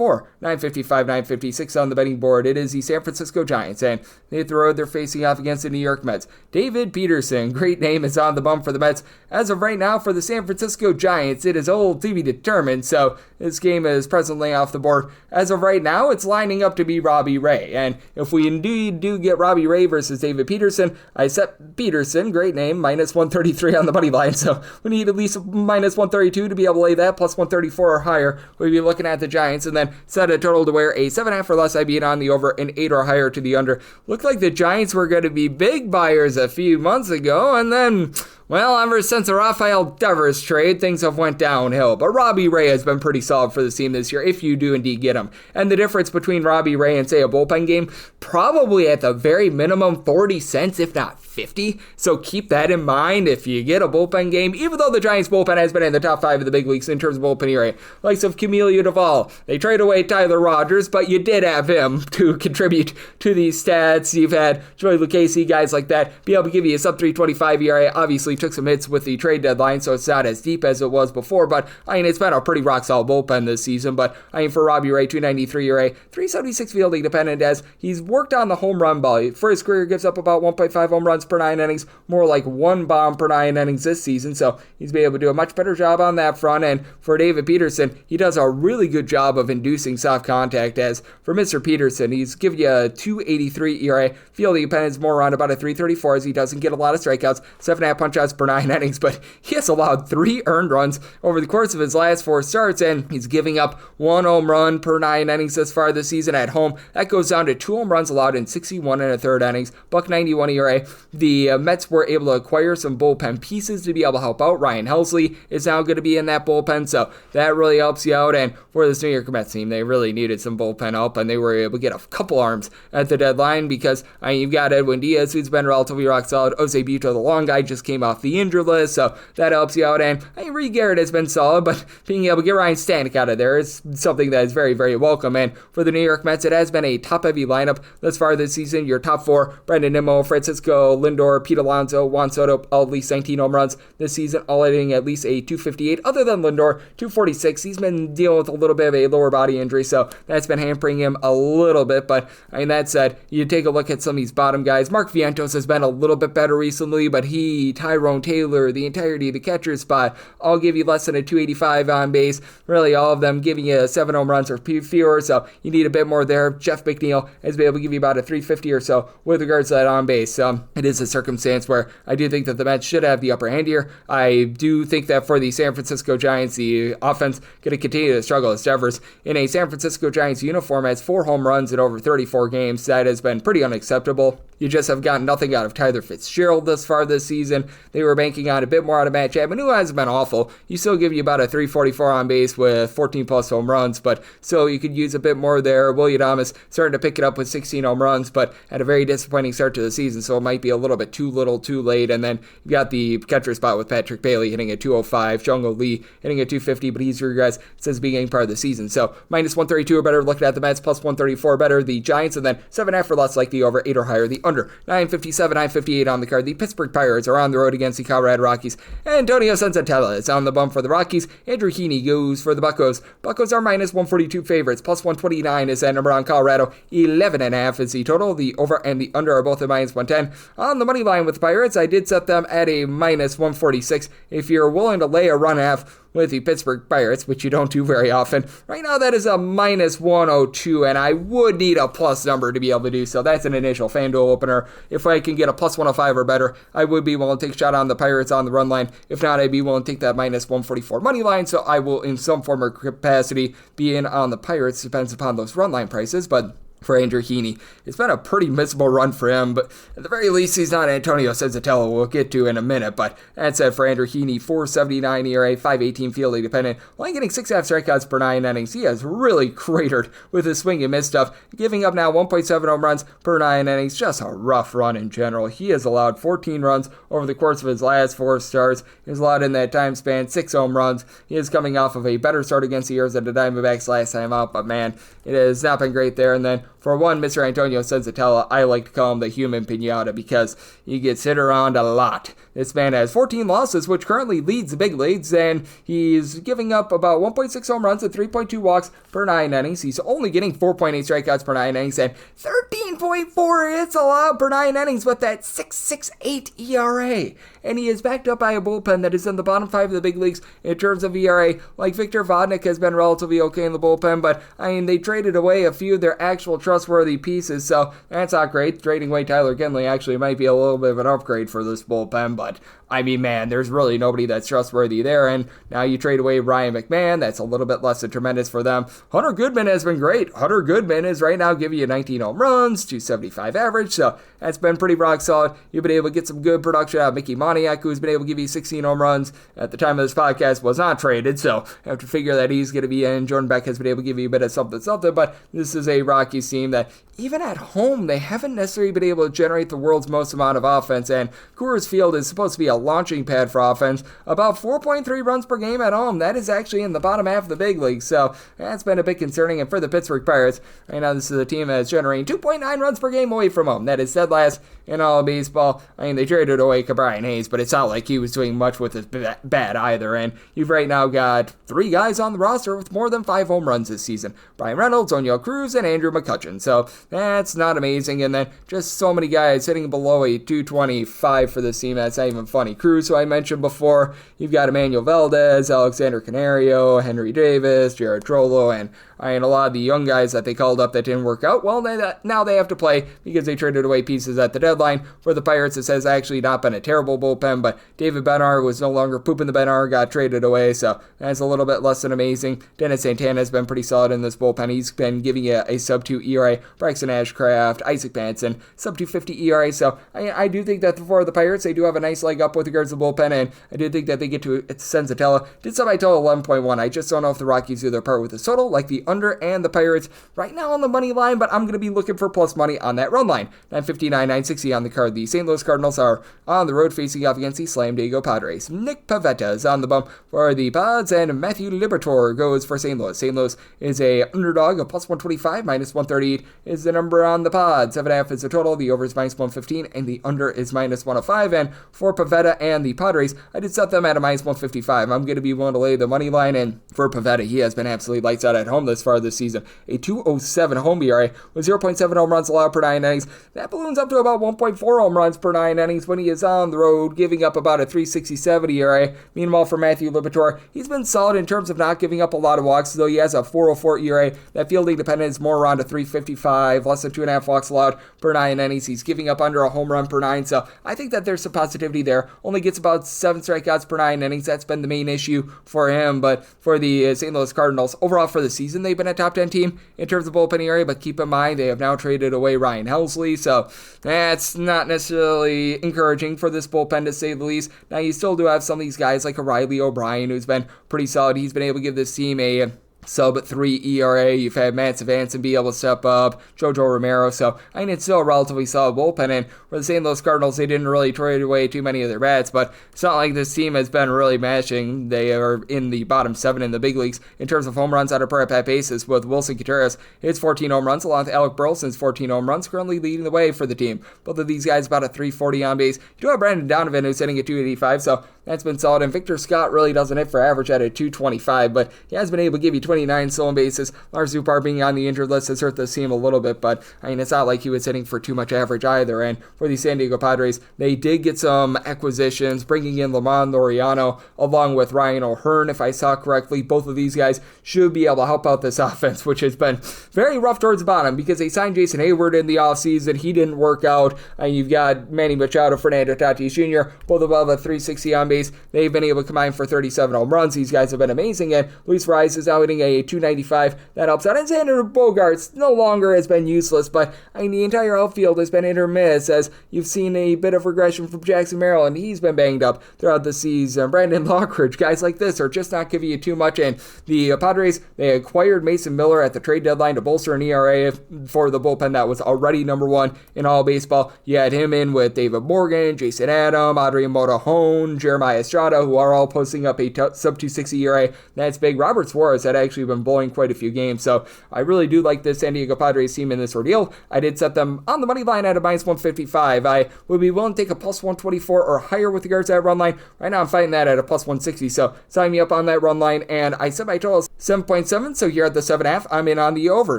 955, 956 on the betting board. It is the San Francisco Giants, and they hit the road. They're facing off against the New York Mets. David Peterson, great name, is on the bump for the Mets. As of right now, for the San Francisco Giants, it is old to be determined, so this game is presently off the board. As of right now, it's lining up to be Robbie Ray, and if we indeed do get Robbie Ray versus David Peterson, I set Peterson, great name, minus 133 on the money line, so we need at least minus 132 to be able to lay that, plus 134 or higher. We'll be looking at the Giants, and then set a total to where a 7.5 or less, I'd be in on the over, an 8 or higher to the under. Looked like the Giants were going to be big buyers a few months ago, and then, well, ever since the Rafael Devers trade, things have went downhill. But Robbie Ray has been pretty solid for the team this year, if you do indeed get him. And the difference between Robbie Ray and, say, a bullpen game, probably at the very minimum 40 cents, if not 50. So keep that in mind if you get a bullpen game, even though the Giants bullpen has been in the top 5 of the big leagues in terms of bullpen ERA. Likes of Camilo Duvall. They trade away Tyler Rogers, but you did have him to contribute to these stats. You've had Joey Lucchesi, guys like that, be able to give you a sub 3.25 ERA. Obviously took some hits with the trade deadline, so it's not as deep as it was before, but it's been a pretty rock solid bullpen this season. But for Robbie Ray, 293 ERA, 376 fielding dependent, as he's worked on the home run ball. For his career, gives up about 1.5 home runs per 9 innings, more like 1 bomb per 9 innings this season, so he's been able to do a much better job on that front. And for David Peterson, he does a really good job of inducing soft contact, as for Mr. Peterson, he's given you a 283 ERA, fielding dependence more around about a 334, as he doesn't get a lot of strikeouts, 7.5 punch-outs per 9 innings, but he has allowed 3 earned runs over the course of his last 4 starts, and he's giving up 1 home run per 9 innings thus far this season at home. That goes down to 2 home runs allowed in 61 and a third innings, .91 ERA. The Mets were able to acquire some bullpen pieces to be able to help out. Ryan Helsley is now going to be in that bullpen, so that really helps you out. And for this New York Mets team, they really needed some bullpen help, and they were able to get a couple arms at the deadline, because you've got Edwin Diaz, who's been relatively rock solid. Jose Buto, the long guy, just came off the injured list, so that helps you out. And Reed Garrett has been solid, but being able to get Ryan Stanek out of there is something that is very, very welcome. And for the New York Mets, it has been a top-heavy lineup thus far this season. Your top 4, Brandon Nimmo, Francisco Lindor, Pete Alonso, Juan Soto, all at least 19 home runs this season, all hitting at least a 258. Other than Lindor, 246. He's been dealing with a little bit of a lower body injury, so that's been hampering him a little bit. But that said, you take a look at some of these bottom guys. Mark Vientos has been a little bit better recently, but he, Tyrone Taylor, the entirety of the catcher spot, all give you less than a 285 on base. Really, all of them giving you 7 home runs or fewer, so you need a bit more there. Jeff McNeil has been able to give you about a 350 or so with regards to that on base. It is a circumstance where I do think that the Mets should have the upper hand here. I do think that for the San Francisco Giants, the offense going to continue to struggle, as Devers in a San Francisco Giants uniform has 4 home runs in over 34 games. That has been pretty unacceptable. You just have gotten nothing out of Tyler Fitzgerald thus far this season. They were banking on a bit more out of Matt Chapman, who hasn't been awful. You still give you about a 344 on base with 14 plus home runs, but still you could use a bit more there. William Adames starting to pick it up with 16 home runs, but had a very disappointing start to the season, so it might be a little bit too little too late. And then you've got the catcher spot with Patrick Bailey hitting at 205, Jung-Ho Lee hitting at 250, but he's regressed since the beginning part of the season. So minus 132 or better, looking at the Mets, plus 134 or better, the Giants, and then 7.5 or less like the over, 8 or higher, the under. 957, 958 on the card. The Pittsburgh Pirates are on the road against the Colorado Rockies. Antonio Senzatella is on the bump for the Rockies. Andrew Heaney goes for the Buccos. Buccos are minus 142 favorites. Plus 129 is that number on Colorado. 11.5 is the total. The over and the under are both at minus 110. On the money line with the Pirates, I did set them at a minus 146. If you're willing to lay a run half with the Pittsburgh Pirates, which you don't do very often. Right now, that is a minus 102, and I would need a plus number to be able to do so. That's an initial FanDuel opener. If I can get a plus 105 or better, I would be willing to take a shot on the Pirates on the run line. If not, I'd be willing to take that minus 144 money line, so I will, in some form or capacity, be in on the Pirates. Depends upon those run line prices, but for Andrew Heaney, it's been a pretty missable run for him, but at the very least, he's not Antonio Senzatella, we'll get to in a minute. But that said, for Andrew Heaney, 4.79 ERA, 5.18 fielding dependent, only getting 6.5 strikeouts per 9 innings. He has really cratered with his swing and miss stuff, giving up now 1.7 home runs per 9 innings. Just a rough run in general. He has allowed 14 runs over the course of his last 4 starts. He's allowed in that time span 6 home runs. He is coming off of a better start against the Arizona Diamondbacks last time out, but man, it has not been great there. And then for one, Mr. Antonio Senzatella, I like to call him the human pinata because he gets hit around a lot. This man has 14 losses, which currently leads the big leagues, and he's giving up about 1.6 home runs and 3.2 walks per 9 innings. He's only getting 4.8 strikeouts per 9 innings and 13.4 hits allowed per 9 innings with that 6.68 ERA. And he is backed up by a bullpen that is in the bottom 5 of the big leagues in terms of ERA. Like Victor Vodnik has been relatively okay in the bullpen, but I mean, they traded away a few of their actual trustworthy pieces, so that's not great. Trading away Tyler Kinley actually might be a little bit of an upgrade for this bullpen, but I mean, man, there's really nobody that's trustworthy there, and now you trade away Ryan McMahon. That's a little bit less than tremendous for them. Hunter Goodman has been great. Hunter Goodman is right now giving you 19 home runs, 275 average, so that's been pretty rock solid. You've been able to get some good production out of Mickey Moniak, who's been able to give you 16 home runs. At the time of this podcast, was not traded, so I have to figure that he's going to be in. Jordan Beck has been able to give you a bit of something, but this is a Rockies team that even at home, they haven't necessarily been able to generate the world's most amount of offense, and Coors Field is supposed to be a launching pad for offense. About 4.3 runs per game at home. That is actually in the bottom half of the big league, so that's been a bit concerning. And for the Pittsburgh Pirates, right now this is a team that is generating 2.9 runs per game away from home. That is dead last in all of baseball. I mean, they traded away Brian Hayes, but it's not like he was doing much with his bat either, and you've right now got 3 guys on the roster with more than 5 home runs this season. Brian Reynolds, Oneil Cruz, and Andrew McCutchen, so that's not amazing. And then just so many guys hitting below a 225 for this team. That's not even funny. Cruz, who I mentioned before, you've got Emmanuel Valdez, Alexander Canario, Henry Davis, Jared Trollo, and a lot of the young guys that they called up that didn't work out. Well, now they have to play because they traded away pieces at the deadline. For the Pirates, this has actually not been a terrible bullpen, but David Bednar was no longer pooping the Bednar, got traded away, so that's a little bit less than amazing. Dennis Santana has been pretty solid in this bullpen. He's been giving you a sub-2 ERA. Braxton Ashcraft, Isaac Manson, sub-250 ERA, so I do think that for the Pirates, they do have a nice leg up with regards to the bullpen, and I do think that they get to Senzatella. Did some I total 11.1. I just don't know if the Rockies do their part with the total, like the under and the Pirates right now on the money line, but I'm going to be looking for plus money on that run line. 959, 960 on the card. The St. Louis Cardinals are on the road facing off against the Slam Diego Padres. Nick Pivetta is on the bump for the Pods, and Matthew Liberatore goes for St. Louis. St. Louis is a underdog of plus 125, minus 138 is the number on the Pods. 7.5 is the total. The over is minus 115, and the under is minus 105. And for Pivetta and the Padres, I did set them at a minus 155. I'm going to be willing to lay the money line, and for Pivetta, he has been absolutely lights out at home this far this season. A 2.07 home ERA with 0.7 home runs allowed per 9 innings. That balloons up to about 1.4 home runs per 9 innings when he is on the road, giving up about a 3.67 ERA. Meanwhile, for Matthew Liberatore, he's been solid in terms of not giving up a lot of walks, though he has a 4.04 ERA. That fielding dependent is more around a 3.55, less than 2.5 walks allowed per 9 innings. He's giving up under a home run per 9, so I think that there's some positivity there. Only gets about 7 strikeouts per 9 innings. That's been the main issue for him, but for the St. Louis Cardinals, overall for the season, they've been a top 10 team in terms of bullpen ERA, but keep in mind, they have now traded traded away Ryan Helsley, so that's not necessarily encouraging for this bullpen to say the least. Now you still do have some of these guys like a Riley O'Brien who's been pretty solid. He's been able to give this team a sub-3 ERA. You've had Matt Savanson be able to step up, Jojo Romero, so I mean it's still a relatively solid bullpen, and for the St. Louis Cardinals, they didn't really trade away too many of their bats, but it's not like this team has been really mashing. They are in the bottom 7 in the big leagues in terms of home runs on a per-at-bat basis, with Wilson Contreras, his 14 home runs, along with Alec Burleson's 14 home runs, currently leading the way for the team. Both of these guys about a 340 on base. You do have Brandon Donovan, who's hitting at 285, so that's been solid, and Victor Scott really doesn't hit for average at a 225, but he has been able to give you 29 stolen bases. Lars Zupar being on the injured list has hurt this team a little bit, but I mean, it's not like he was hitting for too much average either. And for the San Diego Padres, they did get some acquisitions, bringing in Lamont Laureano along with Ryan O'Hearn, if I saw correctly. Both of these guys should be able to help out this offense, which has been very rough towards the bottom because they signed Jason Hayward in the offseason. He didn't work out. You've got Manny Machado, Fernando Tatis Jr., both above a 360 on base. They've been able to combine for 37 home runs. These guys have been amazing, and Luis Rice is now hitting a 295. That helps out. And Xander Bogaerts no longer has been useless, but I mean, the entire outfield has been hit or miss, as you've seen a bit of regression from Jackson Merrill, and he's been banged up throughout the season. Brandon Lockridge, guys like this are just not giving you too much, and the Padres, they acquired Mason Miller at the trade deadline to bolster an ERA for the bullpen that was already number 1 in all baseball. You had him in with David Morgan, Jason Adam, Adrian Morejon, Jeremiah Estrada, who are all posting up a sub-260 ERA. That's big. Robert Suarez had actually been blowing quite a few games, so I really do like this San Diego Padres team in this ordeal. I did set them on the money line at a minus 155. I would be willing to take a plus 124 or higher with regards to that run line. Right now I'm fighting that at a plus 160, so sign me up on that run line, and I set my total 7.7, so here at the 7.5, I'm in on the over.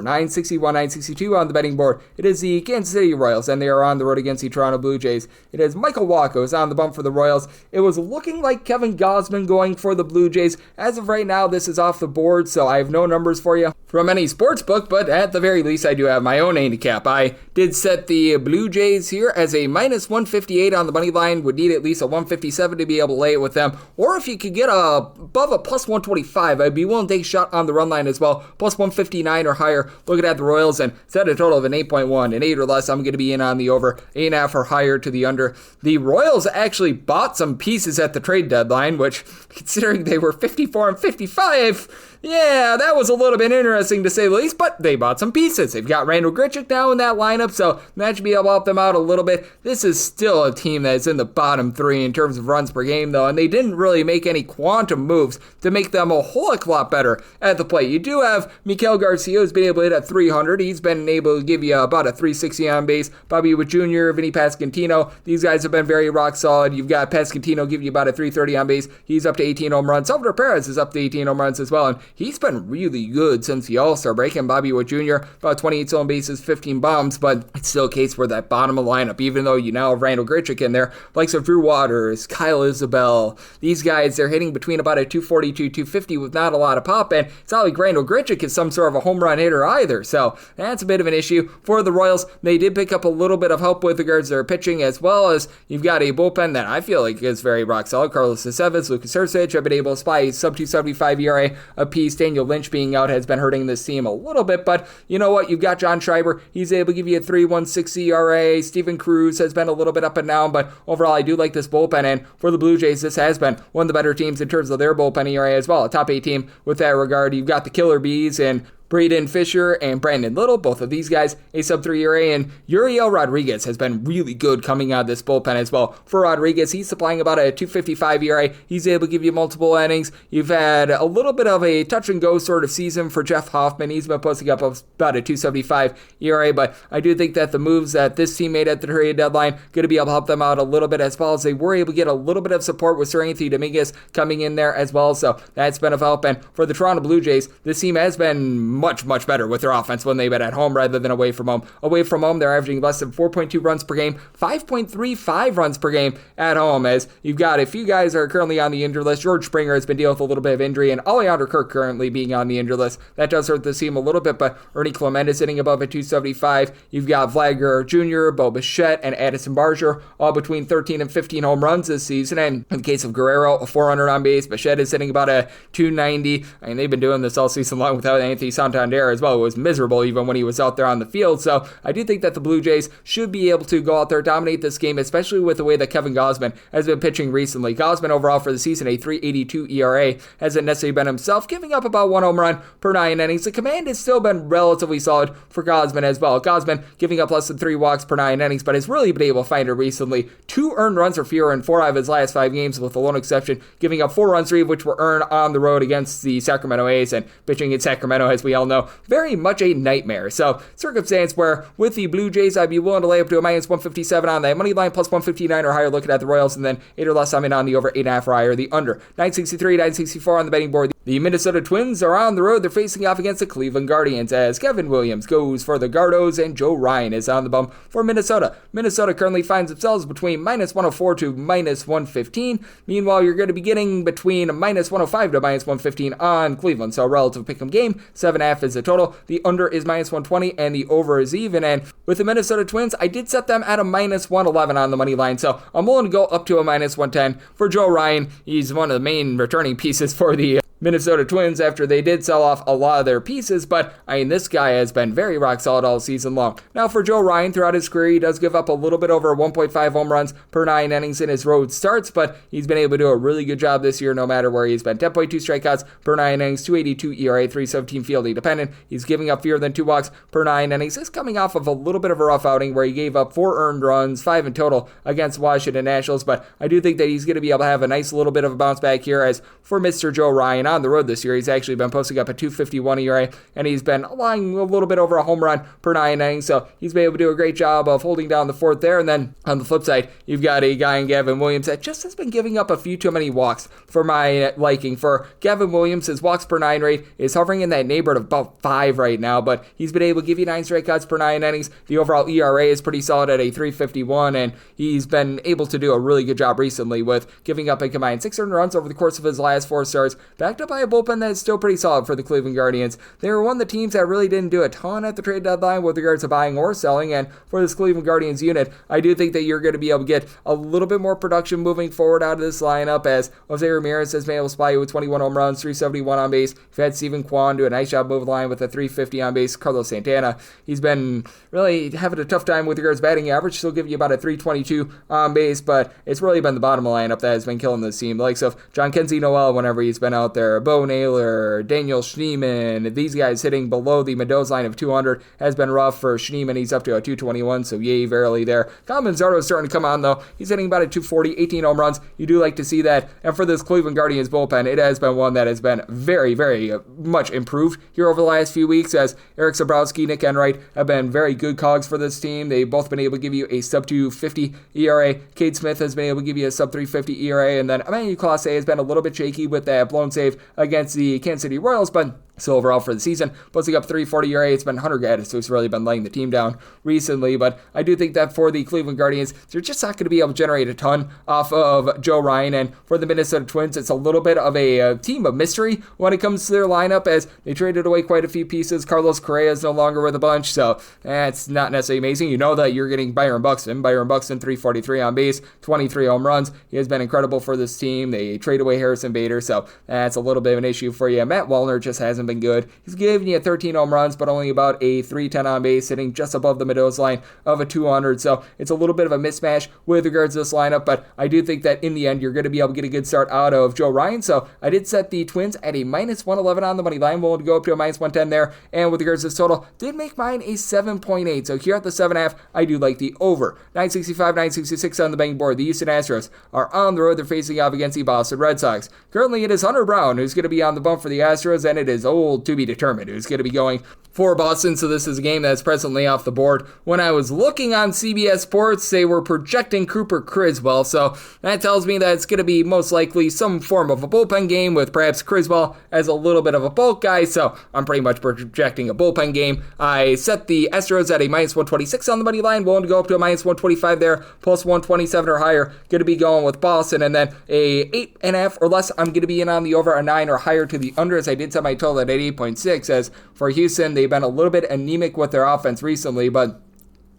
961, 962 on the betting board. It is the Kansas City Royals, and they are on the road against the Toronto Blue Jays. It is Michael Wacha who's on the bump for the Royals. It was looking like Kevin Gausman going for the Blue Jays. As of right now, this is off the board, so I have no numbers for you from any sports book, but at the very least, I do have my own handicap. I did set the Blue Jays here as a minus 158 on the money line. Would need at least a 157 to be able to lay it with them, or if you could get above a plus 125, I'd be willing to take a shot on the run line as well, plus 159 or higher. Looking at the Royals and set a total of an 8.1, an 8 or less. I'm going to be in on the over, 8.5 or higher to the under. The Royals actually bought some pieces at the trade deadline, which, considering they were 54 and 55, yeah, that was a little bit interesting to say the least, but they bought some pieces. They've got Randall Grichuk now in that lineup, so that should be able to help them out a little bit. This is still a team that is in the bottom 3 in terms of runs per game, though, and they didn't really make any quantum moves to make them a whole heck lot better at the plate. You do have Miguel Garcia, who's been able to hit at 300. He's been able to give you about a 360 on base. Bobby Witt Jr., Vinny Pasquantino, these guys have been very rock solid. You've got Pasquantino giving you about a 330 on base. He's up to 18 home runs. Salvador Perez is up to 18 home runs as well, and he's been really good since the All-Star break. And Bobby Witt Jr., about 28 stolen bases, 15 bombs, but it's still a case where that bottom of the lineup, even though you now have Randall Grichuk in there, likes of Drew Waters, Kyle Isabel, these guys, they're hitting between about a 240 to 250 with not a lot of pop, and it's not like Randall Grichuk is some sort of a home run hitter either, so that's a bit of an issue for the Royals. They did pick up a little bit of help with regards to their pitching, as well as you've got a bullpen that I feel like is very rock solid. Carlos Estevez, Lucas Ercich have been able to supply a sub-275 ERA apiece. Daniel Lynch being out has been hurting this team a little bit, but you know what? You've got John Schreiber. He's able to give you a 3.16 ERA. Steven Cruz has been a little bit up and down, but overall, I do like this bullpen, and for the Blue Jays, this has been one of the better teams in terms of their bullpen ERA as well. A top 8 team with that regard. You've got the Killer Bees and Braden Fisher and Brandon Little, both of these guys, a sub-3 ERA, and Uriel Rodriguez has been really good coming out of this bullpen as well. For Rodriguez, he's supplying about a 2.55 ERA. He's able to give you multiple innings. You've had a little bit of a touch-and-go sort of season for Jeff Hoffman. He's been posting up about a 2.75 ERA, but I do think that the moves that this team made at the trade deadline going to be able to help them out a little bit, as well as they were able to get a little bit of support with Sir Anthony Dominguez coming in there as well, so that's been a help. And for the Toronto Blue Jays, this team has been much better with their offense when they've been at home rather than away from home. Away from home, they're averaging less than 4.2 runs per game, 5.35 runs per game at home, as you've got a few guys that are currently on the injured list. George Springer has been dealing with a little bit of injury, and Alejandro Kirk currently being on the injured list. That does hurt the team a little bit, but Ernie Clement is hitting above a 275. You've got Vlad Guerrero Jr., Bo Bichette, and Addison Barger, all between 13 and 15 home runs this season, and in the case of Guerrero, a 400 on base. Bichette is hitting about a 290. I mean, they've been doing this all season long without Anthony Santander Santander as well. It was miserable even when he was out there on the field. So I do think that the Blue Jays should be able to go out there, dominate this game, especially with the way that Kevin Gausman has been pitching recently. Gausman overall for the season, a 3.82 ERA, hasn't necessarily been himself, giving up about 1 home run per 9 innings. The command has still been relatively solid for Gausman as well. Gausman giving up less than 3 walks per 9 innings, but has really been able to find it recently. 2 earned runs or fewer in 4 out of his last 5 games, with the lone exception giving up 4 runs, 3 of which were earned on the road against the Sacramento A's, and pitching in Sacramento, as we all know, very much a nightmare. So, circumstance where with the Blue Jays, I'd be willing to lay up to a minus 157 on that money line, plus 159 or higher looking at the Royals, and then 8 or less I'm in on the over 8.5 or higher, the under. 963, 964 on the betting board. The Minnesota Twins are on the road. They're facing off against the Cleveland Guardians as Kevin Williams goes for the Gardos and Joe Ryan is on the bump for Minnesota. Minnesota currently finds themselves between minus 104 to minus 115. Meanwhile, you're going to be getting between minus 105 to minus 115 on Cleveland. So a relative pick'em game. 7.5 is the total. The under is minus 120 and the over is even. And with the Minnesota Twins, I did set them at a minus 111 on the money line. So I'm willing to go up to a minus 110 for Joe Ryan. He's one of the main returning pieces for the Minnesota Twins after they did sell off a lot of their pieces, but I mean, this guy has been very rock solid all season long. Now for Joe Ryan, throughout his career, he does give up a little bit over 1.5 home runs per 9 innings in his road starts, but he's been able to do a really good job this year no matter where he's been. 10.2 strikeouts per 9 innings, 2.82 ERA, 3.17 fielding dependent. He's giving up fewer than 2 walks per 9 innings. He's coming off of a little bit of a rough outing where he gave up 4 earned runs, 5 in total against Washington Nationals, but I do think that he's going to be able to have a nice little bit of a bounce back here. As for Mr. Joe Ryan on the road this year, he's actually been posting up a 2.51 ERA, and he's been allowing a little bit over a home run per 9 innings, so he's been able to do a great job of holding down the fort there. And then on the flip side, you've got a guy in Gavin Williams that just has been giving up a few too many walks for my liking. For Gavin Williams, his walks per 9 rate is hovering in that neighborhood of about 5 right now, but he's been able to give you 9 strikeouts per 9 innings. The overall ERA is pretty solid at a 3.51, and he's been able to do a really good job recently with giving up a combined 6 earned runs over the course of his last 4 starts, backed up by a bullpen that is still pretty solid for the Cleveland Guardians. They were one of the teams that really didn't do a ton at the trade deadline with regards to buying or selling, and for this Cleveland Guardians unit, I do think that you're going to be able to get a little bit more production moving forward out of this lineup, as Jose Ramirez has been able to supply you with 21 home runs, 371 on base. You've had Steven Kwan do a nice job moving the line with a 350 on base. Carlos Santana, he's been really having a tough time with regards to batting average, still give you about a 322 on base, but it's really been the bottom of the lineup that has been killing this team. The likes of John Kenzie Noel whenever he's been out there, Bo Naylor, Daniel Schneemann, these guys hitting below the Mendoza line of 200 has been rough for Schneemann. He's up to a 221, so yay, verily there. Kyle Manzardo is starting to come on, though. He's hitting about a 240, 18 home runs. You do like to see that. And for this Cleveland Guardians bullpen, it has been one that has been very, very much improved here over the last few weeks, as Eric Sabrowski, Nick Enright have been very good cogs for this team. They've both been able to give you a sub 250 ERA. Cade Smith has been able to give you a sub 350 ERA, and then Emmanuel Clase has been a little bit shaky with that blown save against the Kansas City Royals, but so overall for the season, posting up 340 ERA, it's been Hunter Gaddis who's really been laying the team down recently. But I do think that for the Cleveland Guardians, they're just not going to be able to generate a ton off of Joe Ryan. And for the Minnesota Twins, it's a little bit of a team of mystery when it comes to their lineup, as they traded away quite a few pieces. Carlos Correa is no longer with a bunch, so that's not necessarily amazing. You know that you're getting Byron Buxton. Byron Buxton, 343 on base, 23 home runs. He has been incredible for this team. They trade away Harrison Bader, so that's a little bit of an issue for you. Matt Wallner just hasn't been good. He's giving you 13 home runs, but only about a 310 on base, hitting just above the Mendoza line of a 200. So it's a little bit of a mismatch with regards to this lineup, but I do think that in the end, you're going to be able to get a good start out of Joe Ryan. So I did set the Twins at a minus 111 on the money line. Willing to go up to a minus 110 there. And with regards to this total, did make mine a 7.8. So here at the 7.5, I do like the over. 965, 966 on the betting board. The Houston Astros are on the road. They're facing off against the Boston Red Sox. Currently, it is Hunter Brown who's going to be on the bump for the Astros, and it is old to be determined who's going to be going for Boston. So this is a game that's presently off the board. When I was looking on CBS Sports, they were projecting Cooper Criswell, so that tells me that it's going to be most likely some form of a bullpen game with perhaps Criswell as a little bit of a bulk guy, so I'm pretty much projecting a bullpen game. I set the Astros at a minus 126 on the money line, willing to go up to a minus 125 there, plus 127 or higher, going to be going with Boston, and then a 8.5 or less, I'm going to be in on the over, a 9 or higher to the under, as I did set my total at 88.6, as for Houston, they've been a little bit anemic with their offense recently, but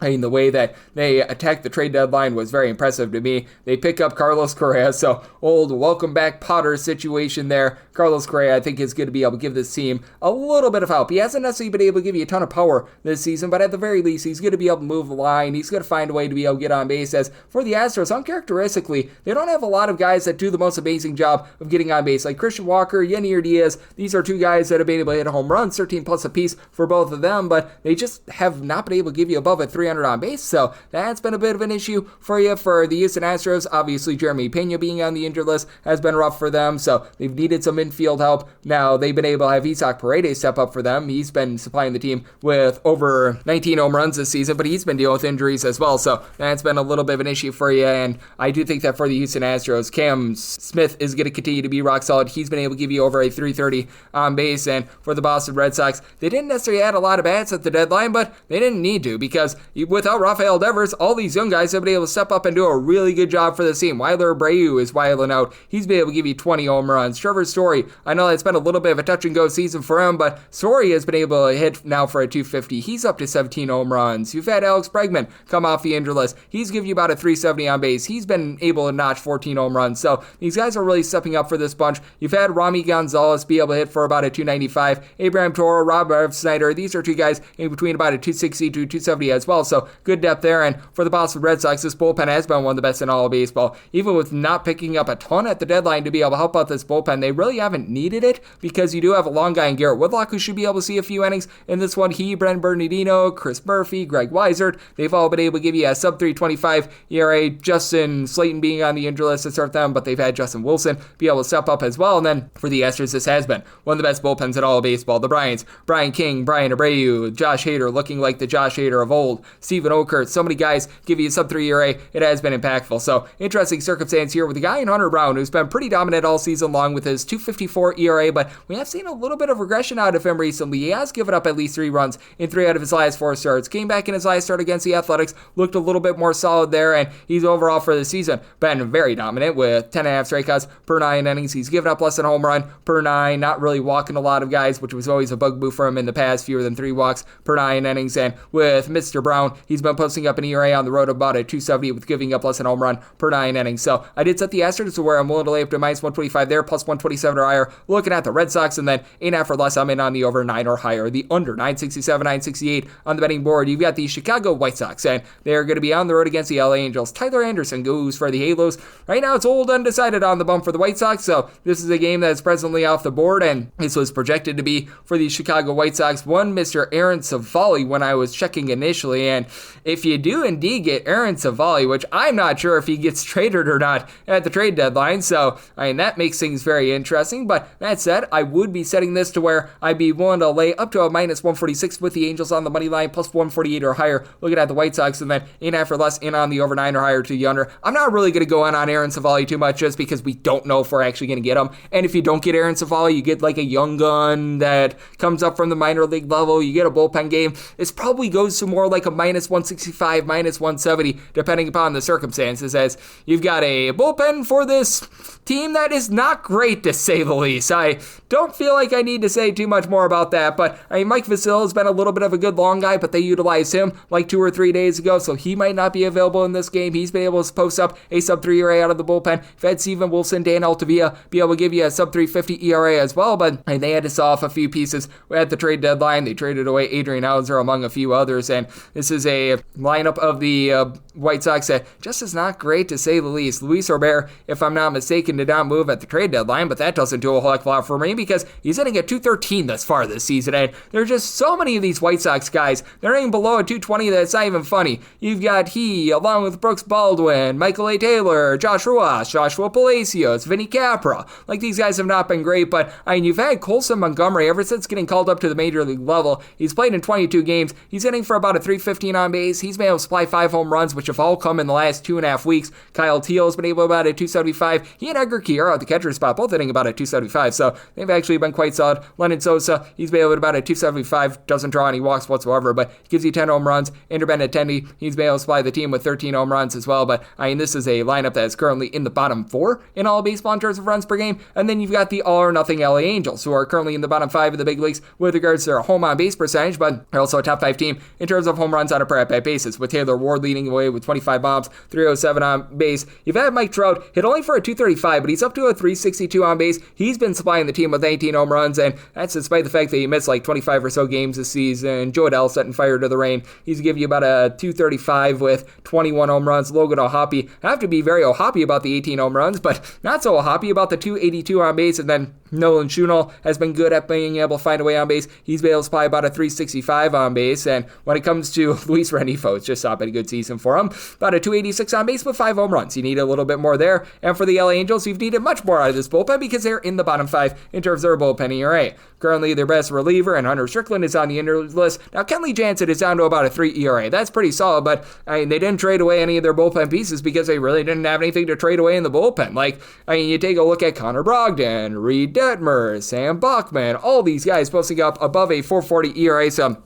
I mean, the way that they attacked the trade deadline was very impressive to me. They pick up Carlos Correa, so old welcome back Potter situation there. Carlos Correa, I think, is going to be able to give this team a little bit of help. He hasn't necessarily been able to give you a ton of power this season, but at the very least, he's going to be able to move the line. He's going to find a way to be able to get on base. As for the Astros, uncharacteristically, they don't have a lot of guys that do the most amazing job of getting on base. Like Christian Walker, Yenier Diaz, these are two guys that have been able to hit home runs, 13 plus apiece for both of them, but they just have not been able to give you above a 300 on base, so that's been a bit of an issue for you for the Houston Astros. Obviously, Jeremy Pena being on the injured list has been rough for them, so they've needed some infield help. Now, they've been able to have Isaac Paredes step up for them. He's been supplying the team with over 19 home runs this season, but he's been dealing with injuries as well, so that's been a little bit of an issue for you, and I do think that for the Houston Astros, Cam Smith is going to continue to be rock solid. He's been able to give you over a 330 on base, and for the Boston Red Sox, they didn't necessarily add a lot of bats at the deadline, but they didn't need to, because without Rafael Devers, all these young guys have been able to step up and do a really good job for the team. Weiler Abreu is wilding out. He's been able to give you 20 home runs. Trevor Story, I know it's been a little bit of a touch and go season for him, but Story has been able to hit now for a 250. He's up to 17 home runs. You've had Alex Bregman come off the injured list. He's given you about a 370 on base. He's been able to notch 14 home runs. So these guys are really stepping up for this bunch. You've had Rami Gonzalez be able to hit for about a 295. Abraham Toro, Rob Snyder, these are two guys in between about a 260 to 270 as well. So good depth there. And for the Boston Red Sox, this bullpen has been one of the best in all of baseball. Even with not picking up a ton at the deadline to be able to help out this bullpen, they really haven't needed it, because you do have a long guy in Garrett Whitlock who should be able to see a few innings in this one. He, Bren Bernardino, Chris Murphy, Greg Weisert, they've all been able to give you a sub 3.25 ERA. Justin Slayton being on the injury list to start them, but they've had Justin Wilson be able to step up as well. And then for the Astros, this has been one of the best bullpens in all of baseball. The Bryants, Brian King, Brian Abreu, Josh Hader looking like the Josh Hader of old, Stephen Okert, so many guys give you a sub 3 ERA. It has been impactful. So interesting circumstance here with a guy in Hunter Brown who's been pretty dominant all season long with his 2.54 ERA, but we have seen a little bit of regression out of him recently. He has given up at least 3 runs in 3 out of his last 4 starts. Came back in his last start against the Athletics, looked a little bit more solid there, and he's overall for the season been very dominant with 10.5 strikeouts per 9 innings. He's given up less than a home run per 9, not really walking a lot of guys, which was always a bugaboo for him in the past, fewer than 3 walks per 9 innings. And with Mr. Brown, he's been posting up an ERA on the road of about a 270 with giving up less than a home run per 9 innings. So I did set the Astros to where I'm willing to lay up to minus 125 there, plus 127 or higher. Looking at the Red Sox, and then 8.5 or less, I'm in on the over 9 or higher. The under 967, 968 on the betting board. You've got the Chicago White Sox, and they're going to be on the road against the LA Angels. Tyler Anderson goes for the Halos. Right now, it's old undecided on the bump for the White Sox, so this is a game that is presently off the board, and this was projected to be for the Chicago White Sox. One Mr. Aaron Savali when I was checking initially, and if you do indeed get Aaron Savali, which I'm not sure if he gets traded or not at the trade deadline, so I mean that makes things very interesting. But that said, I would be setting this to where I'd be willing to lay up to a minus 146 with the Angels on the money line, plus 148 or higher looking at the White Sox, and then 8.5 or less in on the over 9 or higher to the under. I'm not really going to go on Aaron Savali too much, just because we don't know if we're actually going to get him. And if you don't get Aaron Savali, you get like a young gun that comes up from the minor league level, you get a bullpen game. This probably goes to more like a minus 165, minus 170, depending upon the circumstances, as you've got a bullpen for this team that is not great, to say the least. I don't feel like I need to say too much more about that, but I mean, Mike Vasil has been a little bit of a good long guy, but they utilized him like 2 or 3 days ago, so he might not be available in this game. He's been able to post up a sub 3 ERA out of the bullpen. You've had Steven Wilson, Dan Altavia be able to give you a sub 350 ERA as well, but I mean, they had to sell off a few pieces at the trade deadline. They traded away Adrian Hauser among a few others, and this is a lineup of the White Sox that just is not great, to say the least. Luis Robert, if I'm not mistaken, did not move at the trade deadline, but that doesn't do a whole heck of a lot for me because he's hitting at 213 thus far this season, and there's just so many of these White Sox guys. They're hitting below a 220 that's not even funny. You've got he, along with Brooks Baldwin, Michael A. Taylor, Josh Ruas, Joshua Palacios, Vinny Capra. Like, these guys have not been great, but I mean, you've had Colson Montgomery ever since getting called up to the major league level. He's played in 22 games. He's hitting for about a 315 on base. He's been able to supply 5 home runs, which have all come in the last 2.5 weeks. Kyle Teal has been able to about a 275. He and Edgar Quijano at the catcher spot, both hitting about a 275, so they've actually been quite solid. Lennon Sosa, he's been able to about a 275, doesn't draw any walks whatsoever, but gives you 10 home runs. Ender Benintendi, he's been able to supply the team with 13 home runs as well, but I mean, this is a lineup that is currently in the bottom 4 in all baseball in terms of runs per game, and then you've got the all or nothing LA Angels, who are currently in the bottom 5 of the big leagues with regards to their home on base percentage, but they're also a top 5 team in terms of home runs runs on a per-at-bat basis, with Taylor Ward leading away with 25 bombs, 307 on base. You've had Mike Trout hit only for a 235, but he's up to a 362 on base. He's been supplying the team with 19 home runs, and that's despite the fact that he missed like 25 or so games this season. Joe Adell setting fire to the rain. He's giving you about a 235 with 21 home runs. Logan O'Hoppe, I have to be very O'Hoppe about the 18 home runs, but not so O'Hoppe about the 282 on base. And then Nolan Schunel has been good at being able to find a way on base. He's been able to supply about a 365 on base. And when it comes to Luis Rengifo, it's just not been a good season for him. About a 286 on base with 5 home runs. You need a little bit more there. And for the LA Angels, you've needed much more out of this bullpen because they're in the bottom 5 in terms of their bullpen ERA. Currently, their best reliever, and Hunter Strickland, is on the injured list. Now, Kenley Jansen is down to about a 3 ERA. That's pretty solid, but they didn't trade away any of their bullpen pieces because they really didn't have anything to trade away in the bullpen. You take a look at Connor Brogdon, Reed Detmer, Sam Bachman, all these guys posting up above a 4.40 ERA, so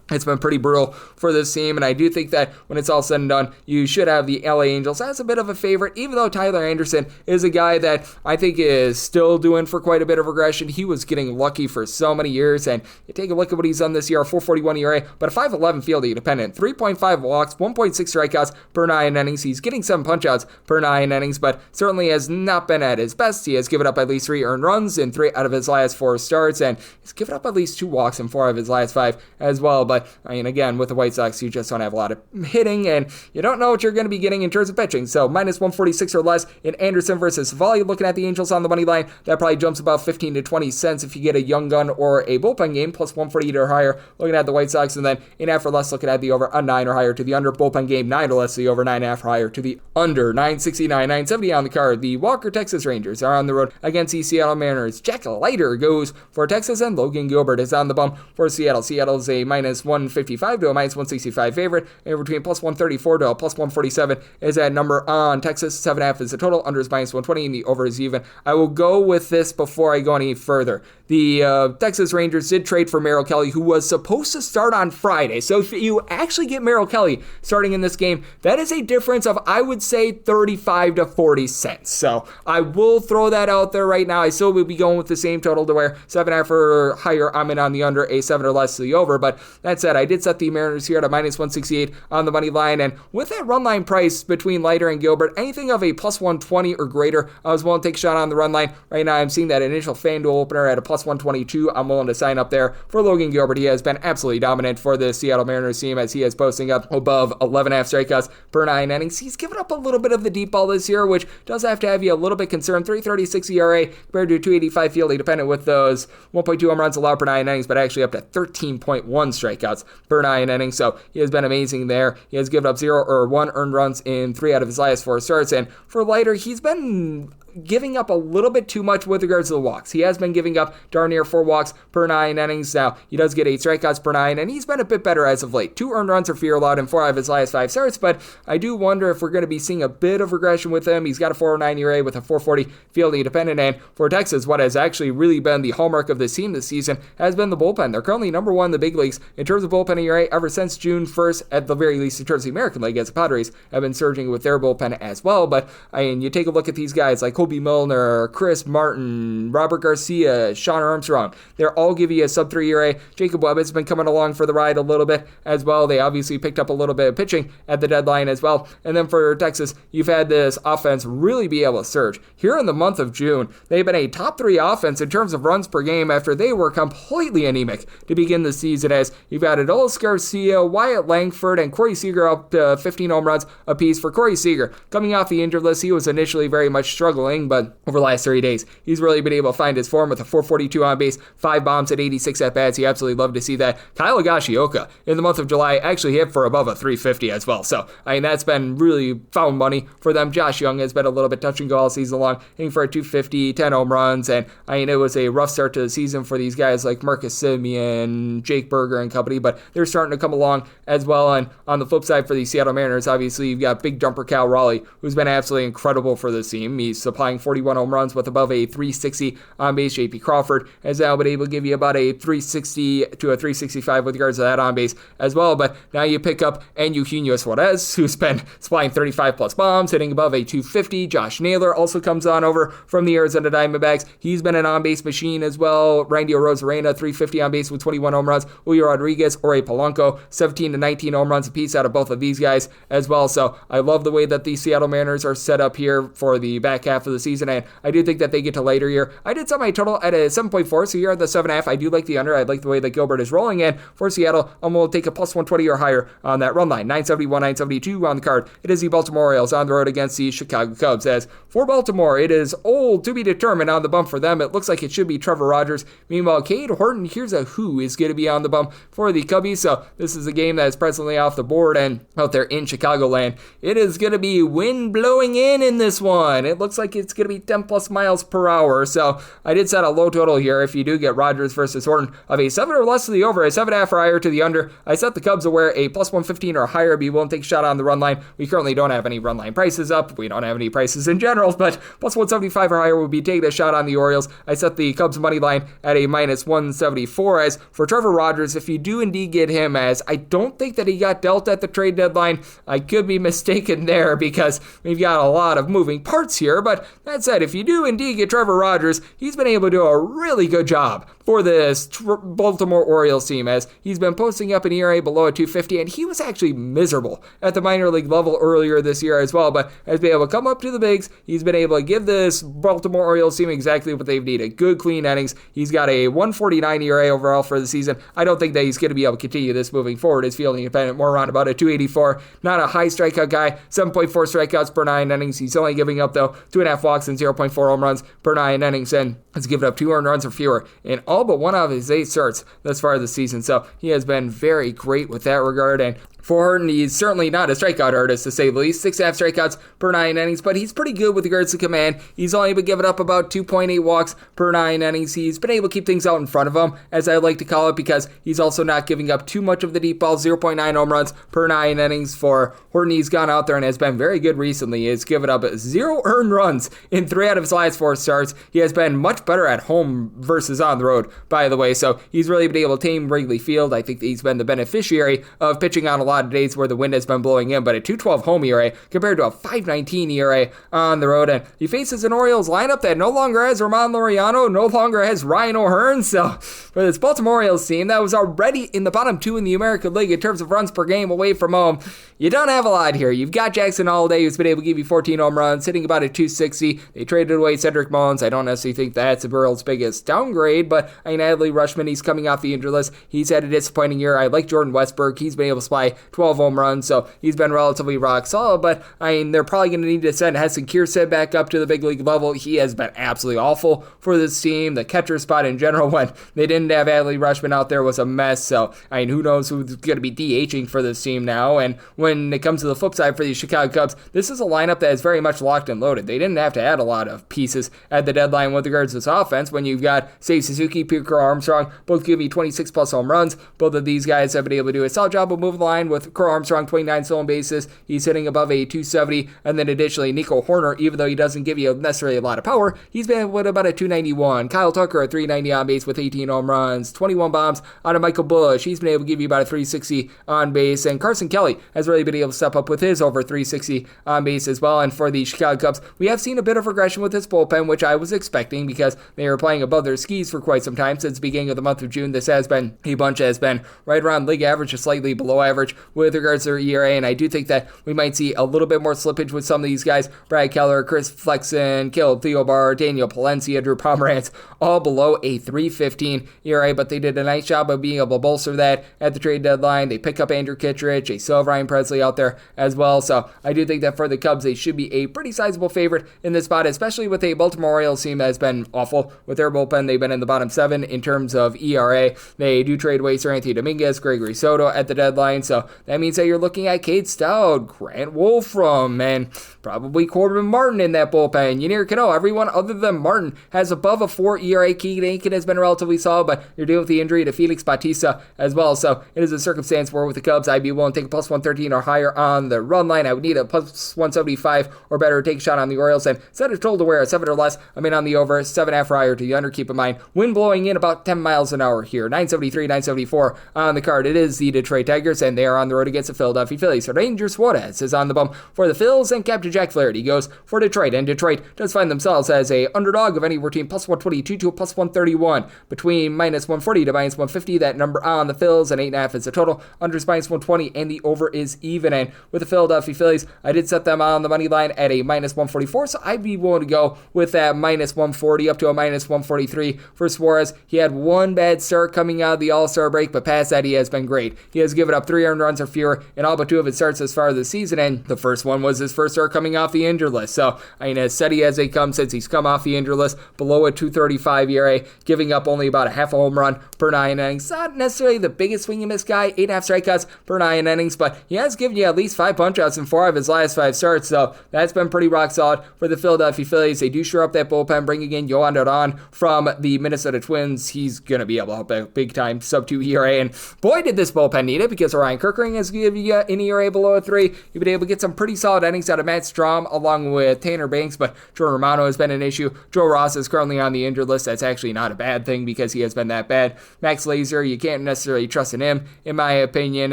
it's been pretty brutal for this team, and I do think that when it's all said and done, you should have the LA Angels as a bit of a favorite, even though Tyler Anderson is a guy that I think is still doing for quite a bit of regression. He was getting lucky for so many years, and you take a look at what he's done this year, 4.41 ERA, but a 5.11 fielding independent, 3.5 walks, 1.6 strikeouts per 9 innings. He's getting 7 punch-outs per 9 innings, but certainly has not been at his best. He has given up at least 3 earned runs in 3 out of his last 4 starts, and he's given up at least 2 walks in 4 of his last 5 as well. But again, with the White Sox, you just don't have a lot of hitting, and you don't know what you're going to be getting in terms of pitching. So minus 146 or less in Anderson versus Savali. Looking at the Angels on the money line, that probably jumps about 15 to 20 cents if you get a young gun or a bullpen game, plus 148 or higher. Looking at the White Sox, and then 8.5 or less, looking at the over, a 9 or higher to the under. Bullpen game, 9 or less, the over, 9.5 or higher to the under. 969, 970 on the card. The Walker Texas Rangers are on the road against the Seattle Mariners. Jack Leiter goes for Texas, and Logan Gilbert is on the bump for Seattle. Seattle is a minus 155 to a minus 165 favorite, and between plus 134 to a plus 147 is that number on Texas. 7.5 is the total, under is minus 120, and the over is even. I will go with this before I go any further. The Texas Rangers did trade for Merrill Kelly, who was supposed to start on Friday. So if you actually get Merrill Kelly starting in this game, that is a difference of, I would say, 35 to 40 cents. So I will throw that out there right now. I still will be going with the same total to where 7.5 or higher, I'm in on the under, a 7 or less to the over. But that said, I did set the Mariners here at a minus 168 on the money line. And with that run line price between Leiter and Gilbert, anything of a plus 120 or greater, I was willing to take a shot on the run line. Right now, I'm seeing that initial FanDuel opener at a plus 122. I'm willing to sign up there for Logan Gilbert. He has been absolutely dominant for the Seattle Mariners team, as he is posting up above 11.5 strikeouts per 9 innings. He's given up a little bit of the deep ball this year, which does have to have you a little bit concerned. 3.36 ERA compared to 2.85 fielding, dependent with those 1.2 home runs allowed per 9 innings, but actually up to 13.1 strikeouts per 9 innings. So he has been amazing there. He has given up 0 or 1 earned runs in 3 out of his last 4 starts. And for Leiter, he's been giving up a little bit too much with regards to the walks. He has been giving up darn near 4 walks per 9 innings. Now, he does get 8 strikeouts per 9, and he's been a bit better as of late. 2 earned runs or fewer allowed in 4 out of his last 5 starts, but I do wonder if we're going to be seeing a bit of regression with him. He's got a 4.09 ERA with a 4.40 fielding dependent, and for Texas, what has actually really been the hallmark of this team this season has been the bullpen. They're currently number 1 in the big leagues in terms of bullpen ERA ever since June 1st, at the very least in terms of the American League, as the Padres have been surging with their bullpen as well. But you take a look at these guys like Kobe Milner, Chris Martin, Robert Garcia, Sean Armstrong. They're all giving you a sub-3 ERA. Jacob Webb has been coming along for the ride a little bit as well. They obviously picked up a little bit of pitching at the deadline as well. And then for Texas, you've had this offense really be able to surge. Here in the month of June, they've been a top 3 offense in terms of runs per game after they were completely anemic to begin the season, as you've got Adolis Garcia, Wyatt Langford, and Corey Seager up to 15 home runs apiece. For Corey Seager, coming off the injured list, he was initially very much struggling, but over the last 30 days, he's really been able to find his form with a 442 on base, 5 bombs at 86 at-bats. You absolutely love to see that. Kyle Higashioka, in the month of July, actually hit for above a 350 as well. So, that's been really found money for them. Josh Young has been a little bit touch and go all season long, hitting for a 250, 10 home runs, and it was a rough start to the season for these guys like Marcus Semien, Jake Berger and company, but they're starting to come along as well. And on the flip side for the Seattle Mariners, obviously, you've got big jumper Cal Raleigh, who's been absolutely incredible for this team. He's supplying supplying 41 home runs with above a 360 on base. JP Crawford has now been able to give you about a 360 to a 365 with regards to that on base as well. But now you pick up Eugenio Suarez, who's been supplying 35 plus bombs, hitting above a 250. Josh Naylor also comes on over from the Arizona Diamondbacks. He's been an on-base machine as well. Randy Arozarena, 350 on base with 21 home runs. Julio Rodriguez, Ore Polanco, 17 to 19 home runs apiece out of both of these guys as well. So I love the way that the Seattle Mariners are set up here for the back half of the season, and I do think that they get to later here. I did set my total at a 7.4, so here at the 7.5. I do like the under. I like the way that Gilbert is rolling in for Seattle. I'm going to take a plus 120 or higher on that run line. 971, 972 on the card. It is the Baltimore Orioles on the road against the Chicago Cubs. As for Baltimore, it is old to be determined on the bump for them. It looks like it should be Trevor Rogers. Meanwhile, Cade Horton, here's a who is going to be on the bump for the Cubbies. So this is a game that is presently off the board, and out there in Chicagoland, it is going to be wind blowing in this one. It looks like it's going to be 10 plus miles per hour. So I did set a low total here if you do get Rogers versus Horton of a 7 or less to the over, a 7.5 or higher to the under. I set the Cubs to wear a plus 115 or higher. Be willing to take a shot on the run line. We currently don't have any run line prices up. We don't have any prices in general, but plus 175 or higher would be taking a shot on the Orioles. I set the Cubs money line at a minus 174. As for Trevor Rogers, if you do indeed get him, as I don't think that he got dealt at the trade deadline, I could be mistaken there because we've got a lot of moving parts here. But that said, if you do indeed get Trevor Rogers, he's been able to do a really good job for this Baltimore Orioles team, as he's been posting up an ERA below a 250, and he was actually miserable at the minor league level earlier this year as well, but has been able to come up to the bigs. He's been able to give this Baltimore Orioles team exactly what they've needed. Good, clean innings. He's got a 149 ERA overall for the season. I don't think that he's going to be able to continue this moving forward. His fielding independent, more around about a 284. Not a high strikeout guy. 7.4 strikeouts per 9 innings. He's only giving up, though, 2.5 walks and 0.4 home runs per 9 innings, and has given up 2 earned runs or fewer in all but one of his 8 starts thus far this season. So he has been very great with that regard. And for Horton, he's certainly not a strikeout artist, to say the least. 6.5 strikeouts per 9 innings, but he's pretty good with regards to command. He's only been giving up about 2.8 walks per 9 innings. He's been able to keep things out in front of him, as I like to call it, because he's also not giving up too much of the deep ball. 0.9 home runs per 9 innings for Horton. He's gone out there and has been very good recently. He's given up 0 earned runs in 3 out of his last 4 starts. He has been much better at home versus on the road, by the way, so he's really been able to tame Wrigley Field. I think that he's been the beneficiary of pitching on a lot of days where the wind has been blowing in, but a 2.12 home ERA compared to a 5.19 ERA on the road. And he faces an Orioles lineup that no longer has Ramon Laureano, no longer has Ryan O'Hearn. So for this Baltimore Orioles team that was already in the bottom 2 in the American League in terms of runs per game away from home, you don't have a lot here. You've got Jackson Holliday, who's been able to give you 14 home runs, hitting about a 260. They traded away Cedric Mullins. I don't necessarily think that's the world's biggest downgrade, but I mean, Adley Rutschman, he's coming off the injury list. He's had a disappointing year. I like Jordan Westberg. He's been able to supply 12 home runs, so he's been relatively rock solid, but I mean, they're probably going to need to send Heston Kjerstad back up to the big league level. He has been absolutely awful for this team. The catcher spot in general, when they didn't have Adley Rutschman out there, was a mess, so I mean, who knows who's going to be DHing for this team now. And when it comes to the flip side for the Chicago Cubs, this is a lineup that is very much locked and loaded. They didn't have to add a lot of pieces at the deadline with regards to this offense when you've got Seiya Suzuki, Crow Armstrong, both give you 26 plus home runs. Both of these guys have been able to do a solid job of moving the line, with Crow Armstrong 29 stolen bases. He's hitting above a 270, and then additionally Nico Horner, even though he doesn't give you necessarily a lot of power, he's been with about a 291. Kyle Tucker, a 390 on base with 18 home runs, 21 bombs out of Michael Busch. He's been able to give you about a 360 on base, and Carson Kelly has really been able to step up with his over 360 on base as well. And for the Chicago Cubs, we have seen a bit of regression with this bullpen, which I was expecting because they were playing above their skis for quite some time since the beginning of the month of June. This has been a bunch that has been right around league average or slightly below average with regards to their ERA, and I do think that we might see a little bit more slippage with some of these guys. Brad Keller, Chris Flexen, Caleb Theobar, Daniel Palencia, Drew Pomeranz, all below a 3.15 ERA, but they did a nice job of being able to bolster that at the trade deadline. They pick up Andrew Kittredge, they still have Ryan Presley out there as well, so I do think that for the Cubs, they should be a pretty sizable favorite in this spot, especially with a Baltimore Orioles team that has been awful with their bullpen. They've been in the bottom 1.57 in terms of ERA. They do trade away Seranthony Dominguez, Gregory Soto at the deadline, so that means that you're looking at Cade Stout, Grant Wolfram, and probably Corbin Martin in that bullpen. Yunier Cano, everyone other than Martin has above a 4 ERA. Keegan Aiken has been relatively solid, but you're dealing with the injury to Felix Bautista as well, so it is a circumstance where with the Cubs, I'd be willing to take a plus 113 or higher on the run line. I would need a plus 175 or better to take a shot on the Orioles, and set a total to where at 7 or less, I'm in on the over, 7.5 or higher to the under. Keep in mind, wind blowing in about 10 miles an hour here, 973, 974 on the card. It is the Detroit Tigers, and they are on the road against the Philadelphia Phillies. So Ranger Suarez is on the bump for the Phils, and Captain Jack Flaherty goes for Detroit, and Detroit does find themselves as a underdog of anywhere between plus 122 to a plus 131, between minus 140 to minus 150. That number on the Phils, and 8.5 is the total. Under is minus 120, and the over is even. And with the Philadelphia Phillies, I did set them on the money line at a minus 144, so I'd be willing to go with that minus 140 up to a minus 143 for Suarez. He had one bad start coming out of the All-Star break, but past that, he has been great. He has given up 3 earned runs or fewer in all but 2 of his starts as far as the season, and the first one was his first start coming off the injured list. So, I mean, as steady as they come since he's come off the injured list, below a 235 ERA, giving up only about a half a home run per 9 innings. Not necessarily the biggest swing and miss guy, 8.5 strikeouts per 9 innings, but he has given you at least 5 punch-outs in 4 of his last 5 starts, so that's been pretty rock solid for the Philadelphia Phillies. They do shore up that bullpen, bringing in Yohan Duran from the Minnesota Twins. He's going to be able to help a big-time sub-2 ERA, and boy, did this bullpen need it, because Ryan Kerkering has given you an ERA below a 3. You've been able to get some pretty solid innings out of Matt Strahm along with Tanner Banks, but Joe Romano has been an issue. Joe Ross is currently on the injured list. That's actually not a bad thing because he has been that bad. Max Laser, you can't necessarily trust in him, in my opinion,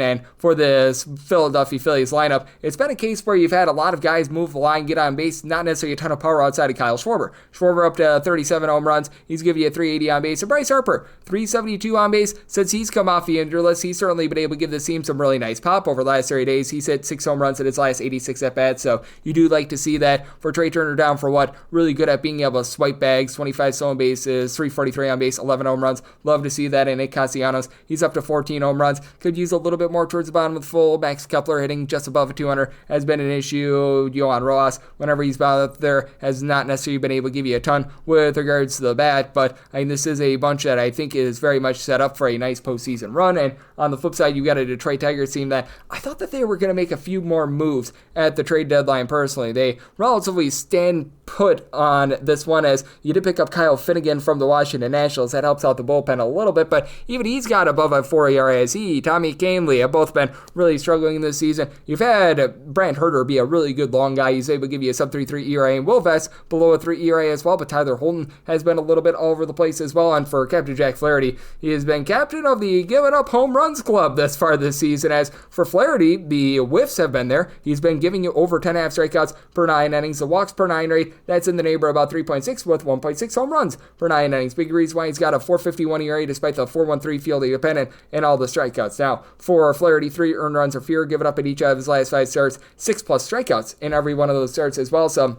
and for this Philadelphia Phillies lineup, it's been a case where you've had a lot of guys move the line, get on base, not necessarily a ton of power outside of Kyle Schwarber. Schwarber up to 37 home runs. He's giving you a 380 on base. And Bryce Harper, 372 on base. Since he's come off the injured list, he's certainly been able to give this team some really nice pop over the last 30 days. He's hit 6 home runs in his last 86 at-bats, so you do like to see that. For Trey Turner down for what? Really good at being able to swipe bags, 25 stolen bases, 343 on base, 11 home runs. Love to see that. And Nick Castellanos, he's up to 14 home runs. Could use a little bit more towards the bottom of the full. Max Kepler hitting just above a 200 has been an issue. Yohan Ross, whenever he's out there, has not necessarily been able to give you a ton with regards to the bat, but I mean, this is a bunch that I think is very much set up for a nice postseason run. And on the flip side, you got a Detroit Tigers team that I thought that they were going to make a few more moves at the trade deadline personally. They relatively stand put on this one, as you did pick up Kyle Finnegan from the Washington Nationals. That helps out the bullpen a little bit, but even he's got above a 4 ERA, as Tommy Kahnle have both been really struggling this season. You've had Brant Herter be a really good long guy. He's able to give you a sub-3.3 ERA, and Will Vest below a 3 ERA as well, but Tyler Holton has been a little bit all over the place as well. And for Captain Jack Flaherty, he has been captain of the Give It Up Home Runs Club thus far this season. As for Flaherty, the whiffs have been there. He's been giving you over 10.5 strikeouts per 9 innings. The walks per 9 rate, that's in the neighborhood about 3.6 with 1.6 home runs per 9 innings. Big reason why he's got a 4.51 ERA despite the 4.13 fielding dependent and all the strikeouts. Now, for Flaherty, 3 earned runs or fewer given up in each of his last 5 starts, 6+ strikeouts in every one of those starts as well. So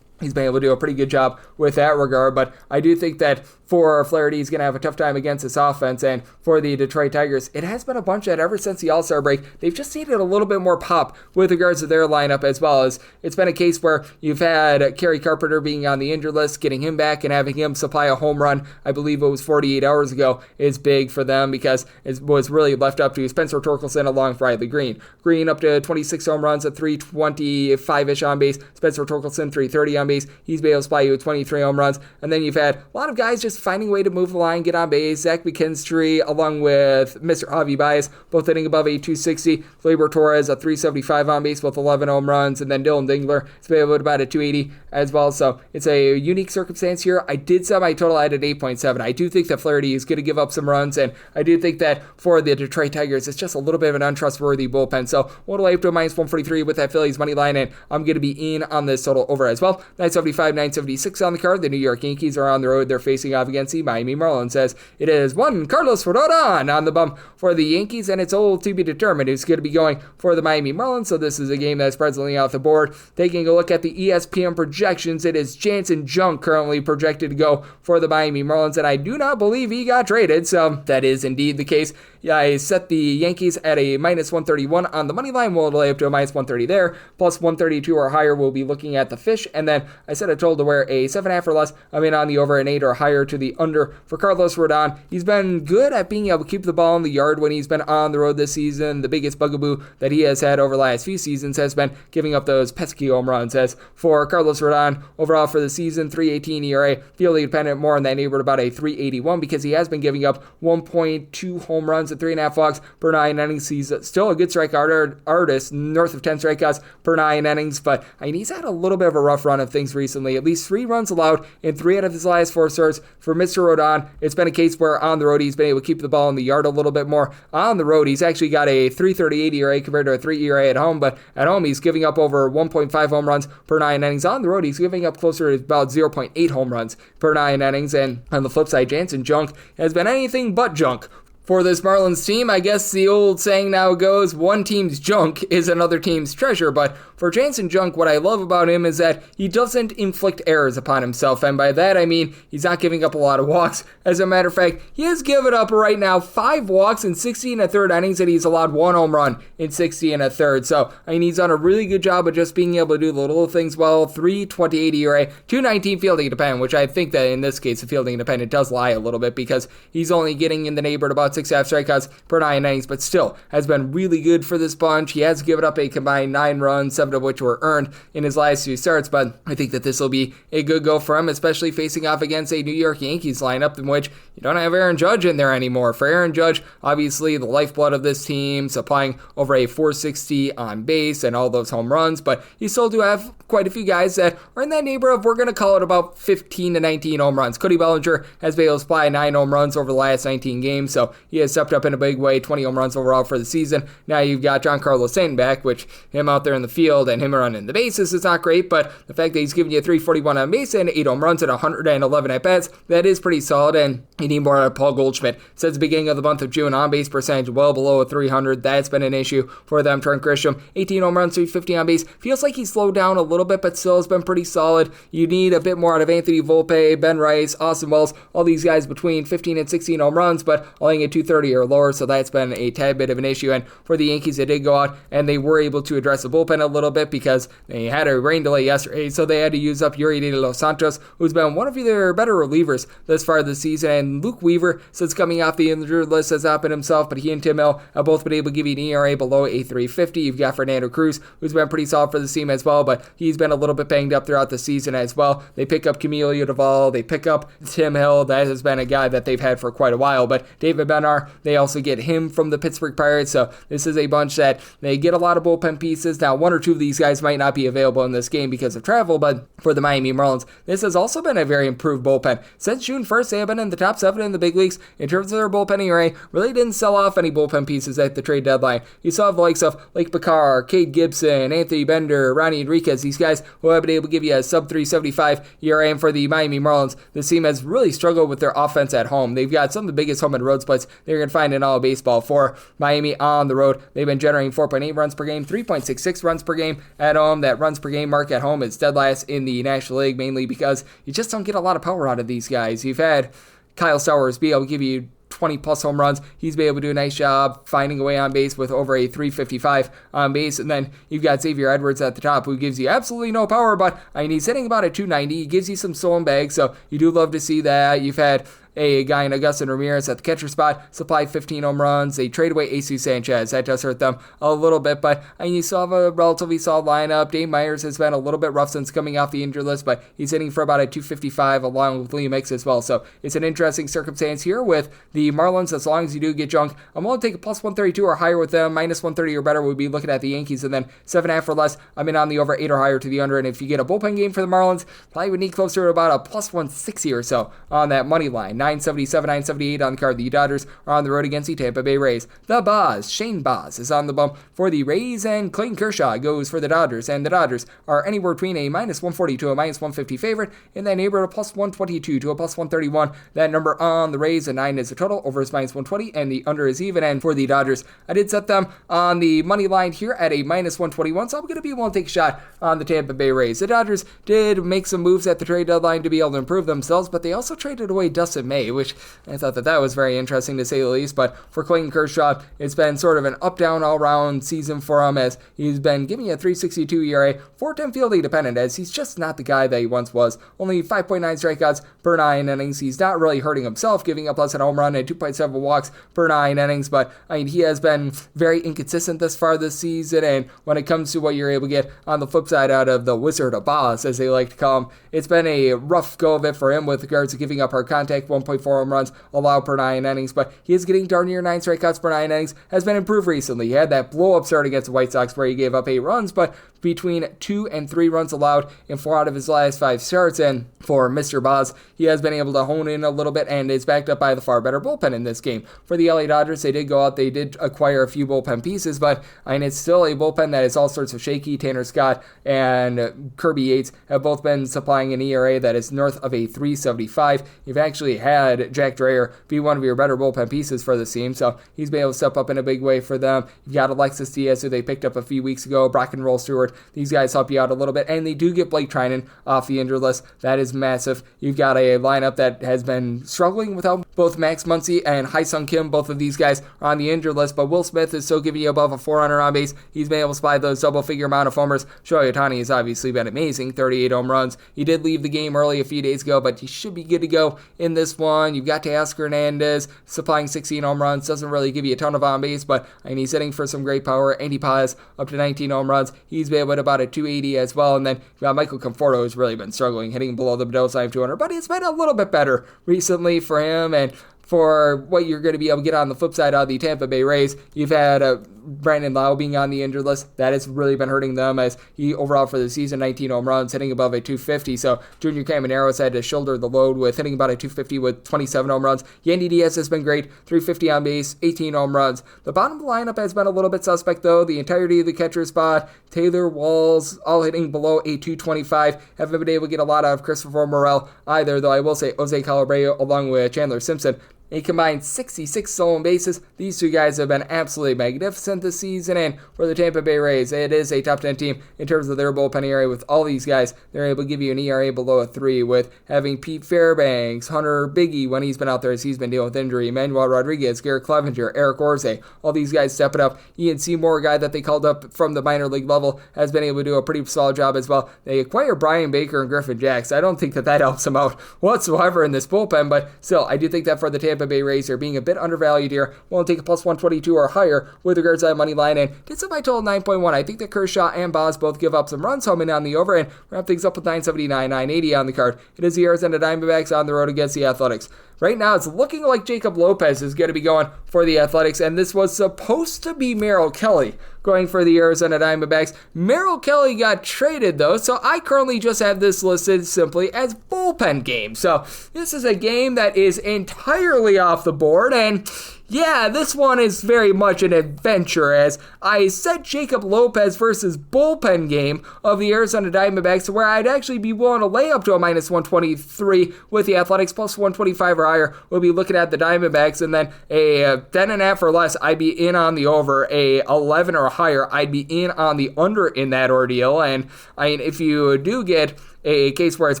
he's been able to do a pretty good job with that regard, but I do think that for Flaherty, he's going to have a tough time against this offense, and for the Detroit Tigers, it has been a bunch that ever since the All-Star break, they've just needed a little bit more pop with regards to their lineup, as well as it's been a case where you've had Kerry Carpenter being on the injured list, getting him back and having him supply a home run, I believe it was 48 hours ago, is big for them because it was really left up to Spencer Torkelson along with Riley Green. Green up to 26 home runs at 325-ish on base, Spencer Torkelson 330 on base. He's been able to supply you with 23 home runs, and then you've had a lot of guys just finding a way to move the line, get on base. Zach McKinstry along with Mr. Javi Baez, both hitting above a 260. Gleyber Torres a 375 on base with 11 home runs, and then Dylan Dingler has been able to about a 280 as well. So it's a unique circumstance here. I did set my total at 8.7. I do think that Flaherty is going to give up some runs, and I do think that for the Detroit Tigers, it's just a little bit of an untrustworthy bullpen. So one way up to a minus 143 with that Phillies money line, and I'm going to be in on this total over as well. 975, 976 on the card. The New York Yankees are on the road. They're facing off against the Miami Marlins, as it is one Carlos Rodon on the bump for the Yankees, and it's all to be determined who's going to be going for the Miami Marlins. So this is a game that's presently off the board. Taking a look at the ESPN projections, it is Jansen Junk currently projected to go for the Miami Marlins, and I do not believe he got traded, so that is indeed the case. Yeah, I set the Yankees at a minus 131 on the money line. We'll lay up to a minus 130 there. Plus 132 or higher, we'll be looking at the fish. And then then I set a total to where a 7.5 or less. I'm in on the over, an 8 or higher to the under for Carlos Rodon. He's been good at being able to keep the ball in the yard when he's been on the road this season. The biggest bugaboo that he has had over the last few seasons has been giving up those pesky home runs. As for Carlos Rodon, overall for the season, 3.18 ERA, fielding dependent more in that neighborhood about a 3.81 because he has been giving up 1.2 home runs and 3.5 walks per 9 innings. He's still a good strikeout artist, north of 10 strikeouts per 9 innings, but he's had a little bit of a rough run of things recently. At least 3 runs allowed in 3 out of his last 4 starts for Mr. Rodon. It's been a case where on the road he's been able to keep the ball in the yard a little bit more. On the road, he's actually got a 3.38 ERA compared to a 3 ERA at home, but at home he's giving up over 1.5 home runs per 9 innings. On the road, he's giving up closer to about 0.8 home runs per 9 innings, and on the flip side, Jansen Junk has been anything but junk for this Marlins team. I guess the old saying now goes, one team's junk is another team's treasure, but for Jansen Junk, what I love about him is that he doesn't inflict errors upon himself, and by that I mean he's not giving up a lot of walks. As a matter of fact, he has given up right now 5 walks in 60 1/3 innings, and he's allowed 1 home run in 60 1/3. So, he's done a really good job of just being able to do the little things well. 3.28 ERA, 2.19 fielding independent, which I think that in this case the fielding independent does lie a little bit because he's only getting in the neighborhood about 6.5 strikeouts per 9 innings, but still has been really good for this bunch. He has given up a combined 9 runs, 7 of which were earned in his last 2 starts, but I think that this will be a good go for him, especially facing off against a New York Yankees lineup in which you don't have Aaron Judge in there anymore. For Aaron Judge, obviously the lifeblood of this team, supplying over a 460 on base and all those home runs, but you still do have quite a few guys that are in that neighborhood of, we're going to call it about 15 to 19 home runs. Cody Bellinger has been able to supply 9 home runs over the last 19 games, so he has stepped up in a big way, 20 home runs overall for the season. Now you've got Giancarlo Stanton back, which him out there in the field and him running the bases is not great, but the fact that he's giving you 341 on base and 8 home runs and 111 at-bats, that is pretty solid, and you need more out of Paul Goldschmidt. Since the beginning of the month of June, on-base percentage well below 300. That's been an issue for them. Trent Grisham, 18 home runs, 350 on base. Feels like he slowed down a little bit, but still has been pretty solid. You need a bit more out of Anthony Volpe, Ben Rice, Austin Wells, all these guys between 15 and 16 home runs, but only at 230 or lower, so that's been a tad bit of an issue. And for the Yankees, they did go out and they were able to address the bullpen a little bit because they had a rain delay yesterday, so they had to use up Yuri De Los Santos, who's been one of their better relievers this far this season. And Luke Weaver, since coming off the injured list, has not been himself, but he and Tim Hill have both been able to give you an ERA below a 350. You've got Fernando Cruz, who's been pretty solid for the team as well, but he's been a little bit banged up throughout the season as well. They pick up Camilo Duvall, they pick up Tim Hill. That has been a guy that they've had for quite a while, but David Bednar, they also get him from the Pittsburgh Pirates, so this is a bunch that they get a lot of bullpen pieces. Now, 1 or 2 of these guys might not be available in this game because of travel, but for the Miami Marlins, this has also been a very improved bullpen. Since June 1st, they have been in the top 7 in the big leagues in terms of their bullpen ERA. Really didn't sell off any bullpen pieces at the trade deadline. You saw the likes of Lake Bakar, Cade Gibson, Anthony Bender, Ronnie Enriquez, these guys who have been able to give you a sub 375 ERA. And for the Miami Marlins, this team has really struggled with their offense at home. They've got some of the biggest home and road splits they're going to find in all of baseball. For Miami on the road, they've been generating 4.8 runs per game, 3.66 runs per game at home. That runs per game mark at home is dead last in the National League, mainly because you just don't get a lot of power out of these guys. You've had Kyle Stowers be able to give you 20 plus home runs. He's been able to do a nice job finding a way on base with over a 355 on base. And then you've got Xavier Edwards at the top, who gives you absolutely no power, but he's hitting about a 290. He gives you some stolen bags, so you do love to see that. You've had a guy in Augustin Ramirez at the catcher spot, supply 15 home runs. They trade away AC Sanchez. That does hurt them a little bit, but you still have a relatively solid lineup. Dave Myers has been a little bit rough since coming off the injured list, but he's hitting for about a 255 along with Liam Hicks as well. So it's an interesting circumstance here with the Marlins. As long as you do get junk, I'm willing to take a plus 132 or higher with them. Minus 130 or better would be looking at the Yankees, and then 7.5 or less, I'm in on the over 8 or higher to the under. And if you get a bullpen game for the Marlins, probably would need closer to about a plus 160 or so on that money line. 977, 978 on the card. The Dodgers are on the road against the Tampa Bay Rays. The Boz, Shane Boz, is on the bump for the Rays, and Clayton Kershaw goes for the Dodgers. And the Dodgers are anywhere between a minus 140 to a minus 150 favorite in that neighborhood of plus 122 to a plus 131. That number on the Rays, a 9 is the total, over is minus 120, and the under is even. And for the Dodgers, I did set them on the money line here at a minus 121, so I'm going to be able to take a shot on the Tampa Bay Rays. The Dodgers did make some moves at the trade deadline to be able to improve themselves, but they also traded away Dustin May, which I thought that was very interesting to say the least. But for Clayton Kershaw, it's been sort of an up-down all-round season for him, as he's been giving you a 3.62 ERA, 4.10 fielding dependent, as he's just not the guy that he once was. Only 5.9 strikeouts per 9 innings. He's not really hurting himself, giving up less than a home run and 2.7 walks per 9 innings, but I mean, he has been very inconsistent thus far this season, and when it comes to what you're able to get on the flip side out of the Wizard of Oz, as they like to call him, it's been a rough go of it for him with regards to giving up hard contact, 1.4 home runs allowed per 9 innings, but he is getting darn near 9 strikeouts per 9 innings, has been improved recently. He had that blow-up start against the White Sox where he gave up 8 runs, but between 2 and 3 runs allowed in 4 out of his last 5 starts, and for Mr. Boz, he has been able to hone in a little bit and is backed up by the far better bullpen in this game. For the LA Dodgers, they did go out, they did acquire a few bullpen pieces, but I mean, it's still a bullpen that is all sorts of shaky. Tanner Scott and Kirby Yates have both been supplying an ERA that is north of a 3.75. You've actually had Jack Dreyer be one of your better bullpen pieces for the team, so he's been able to step up in a big way for them. You've got Alexis Diaz, who they picked up a few weeks ago, Brock and Roll Stewart. These guys help you out a little bit, and they do get Blake Trinan off the injured list. That is massive. You've got a lineup that has been struggling without both Max Muncy and Haesung Kim. Both of these guys are on the injured list, but Will Smith is still giving you above a 400 on base. He's been able to supply those double-figure amount of homers. Shohei Ohtani has obviously been amazing, 38 home runs. He did leave the game early a few days ago, but he should be good to go in this one. You've got Teoscar Hernandez supplying 16 home runs. Doesn't really give you a ton of on base, but I mean, he's hitting for some great power. Andy Paz up to 19 home runs. He's been able to about a 280 as well. And then you've got Michael Conforto, who's really been struggling, hitting below the Mendoza line of 200, but it's been a little bit better recently for him. And for what you're going to be able to get on the flip side of the Tampa Bay Rays, you've had Brandon Lau being on the injured list. That has really been hurting them, as he overall for the season, 19 home runs, hitting above a 250. So Junior Camaneros had to shoulder the load with hitting about a 250 with 27 home runs. Yandy Diaz has been great, 350 on base, 18 home runs. The bottom of the lineup has been a little bit suspect, though. The entirety of the catcher spot, Taylor Walls, all hitting below a 225. Haven't been able to get a lot out of Christopher Morel either, though I will say Jose Calabria along with Chandler Simpson, a combined 66 stolen bases. These two guys have been absolutely magnificent this season, and for the Tampa Bay Rays, it is a top 10 team in terms of their bullpen ERA. With all these guys, they're able to give you an ERA below a 3, with having Pete Fairbanks, Hunter Biggie when he's been out there as he's been dealing with injury, Manuel Rodriguez, Garrett Clevenger, Eric Orze, all these guys stepping up. Ian Seymour, a guy that they called up from the minor league level, has been able to do a pretty solid job as well. They acquire Brian Baker and Griffin Jacks. I don't think that helps them out whatsoever in this bullpen, but still, I do think that for the Tampa Bay Rays are being a bit undervalued here. We'll take a plus 122 or higher with regards to that money line, and get some by total 9.1. I think that Kershaw and Boz both give up some runs, home in on the over, and wrap things up with 979, 980 on the card. It is the Arizona Diamondbacks on the road against the Athletics. Right now, it's looking like Jacob Lopez is going to be going for the Athletics, and this was supposed to be Merrill Kelly going for the Arizona Diamondbacks. Merrill Kelly got traded, though, so I currently just have this listed simply as bullpen game. So this is a game that is entirely off the board, and yeah, this one is very much an adventure, as I set Jacob Lopez versus bullpen game of the Arizona Diamondbacks, where I'd actually be willing to lay up to a minus 123 with the Athletics, plus 125 or higher. We'll be looking at the Diamondbacks, and then a 10.5 or less, I'd be in on the over. A 11 or higher, I'd be in on the under in that ordeal. And I mean, if you do get a case where it's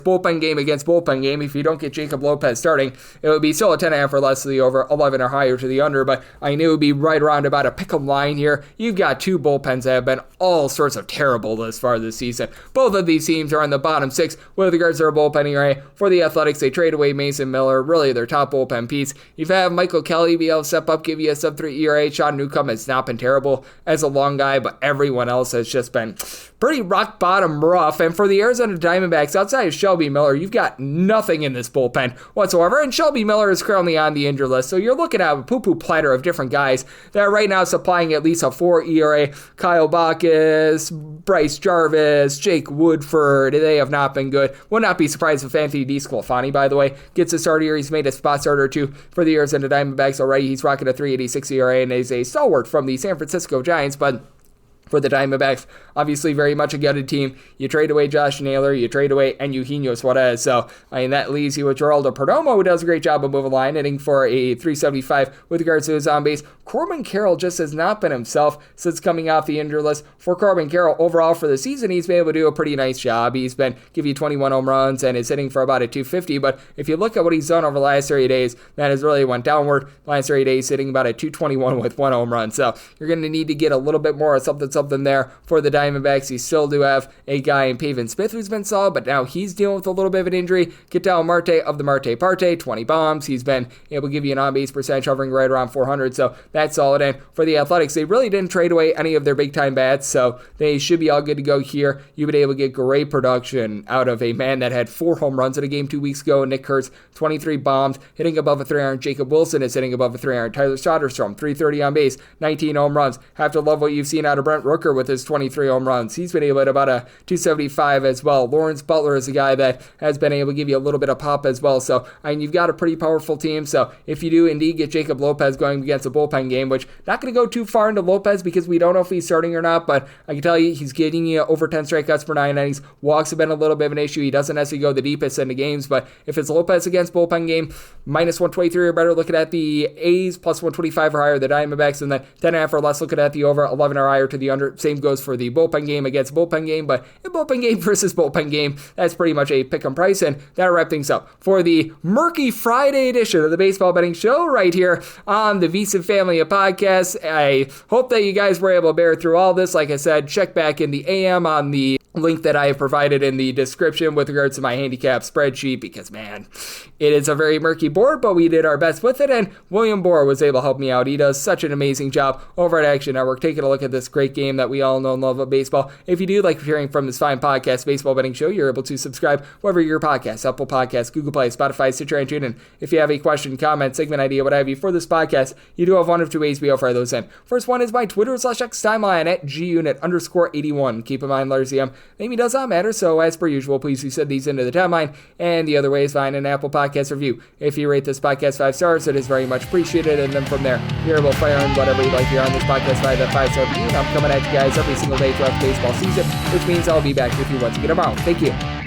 bullpen game against bullpen game, if you don't get Jacob Lopez starting, it would be still a 10.5 or less to the over, 11 or higher to the under, but I knew it would be right around about a pick'em line here. You've got two bullpens that have been all sorts of terrible this far this season. Both of these teams are on the bottom 6 with regards to their bullpen ERA. For the Athletics, they trade away Mason Miller, really their top bullpen piece. You've had Michael Kelly be able to step up, give you a sub-3 ERA. Sean Newcomb has not been terrible as a long guy, but everyone else has just been pretty rock bottom rough. And for the Arizona Diamondbacks, outside of Shelby Miller, you've got nothing in this bullpen whatsoever, and Shelby Miller is currently on the injured list, so you're looking at a poo-poo platter of different guys that are right now supplying at least a 4 ERA. Kyle Bacchus, Bryce Jarvis, Jake Woodford, they have not been good. Would not be surprised if Anthony DeSclafani, by the way, gets a start here. He's made a spot start or two for the Arizona Diamondbacks already. He's rocking a 3.86 ERA and is a stalwart from the San Francisco Giants, but for the Diamondbacks. Obviously, very much a gutted team. You trade away Josh Naylor, you trade away Eugenio Suarez. So, that leaves you with Geraldo Perdomo, who does a great job of moving line, hitting for a 375 with regards to his on base. Corbin Carroll just has not been himself since coming off the injury list. For Corbin Carroll, overall for the season, he's been able to do a pretty nice job. He's been giving you 21 home runs and is hitting for about a 250. But if you look at what he's done over the last 30 days, that has really went downward. Last 30 days, hitting about a 221 with 1 home run. So, you're going to need to get a little bit more of something there for the Diamondbacks. You still do have a guy in Pavin Smith who's been solid, but now he's dealing with a little bit of an injury. Ketel Marte of the Marte Parte, 20 bombs. He's been able to give you an on-base percentage hovering right around 400, so that's solid. And for the Athletics, they really didn't trade away any of their big-time bats, so they should be all good to go here. You've been able to get great production out of a man that had 4 home runs in a game 2 weeks ago, Nick Kurtz, 23 bombs, hitting above a 300. Jacob Wilson is hitting above a 300. Tyler Soderstrom, 330 on base, 19 home runs. Have to love what you've seen out of Brent Rooker with his 23 home runs. He's been able to hit about a 275 as well. Lawrence Butler is a guy that has been able to give you a little bit of pop as well. So, you've got a pretty powerful team. So, if you do indeed get Jacob Lopez going against a bullpen game, which not going to go too far into Lopez because we don't know if he's starting or not, but I can tell you he's getting you over 10 strikeouts per 9 innings. Walks have been a little bit of an issue. He doesn't necessarily go the deepest into games, but if it's Lopez against bullpen game, minus 123 or better, looking at the A's, plus 125 or higher, the Diamondbacks, and then 10.5 or less, looking at the over, 11 or higher to the under. Same goes for the bullpen game against bullpen game, but a bullpen game versus bullpen game, that's pretty much a pick 'em price, and that'll wrap things up for the murky Friday edition of the Baseball Betting Show right here on the VSiN Family of Podcasts. I hope that you guys were able to bear through all this. Like I said, check back in the AM on the link that I have provided in the description with regards to my handicap spreadsheet, because man, it is a very murky board, but we did our best with it, and William Boor was able to help me out. He does such an amazing job over at Action Network, taking a look at this great game that we all know and love of baseball. If you do like hearing from this fine podcast, Baseball Betting Show, you're able to subscribe wherever your podcast, Apple Podcasts, Google Play, Spotify, Stitcher, and TuneIn. If you have a question, comment, segment idea, what have you for this podcast, you do have one of two ways we offer those in. First one is my Twitter/X timeline at gunit_81. Keep in mind, letters EM maybe does not matter, so as per usual, please do send these into the timeline. And the other way is find an Apple Podcast review. If you rate this podcast 5 stars, it is very much appreciated, and then from there, you're able to fire in whatever you'd like here on this podcast via that 5-star review. And I'm coming at you guys every single day throughout the baseball season, which means I'll be back with you once again tomorrow. Thank you.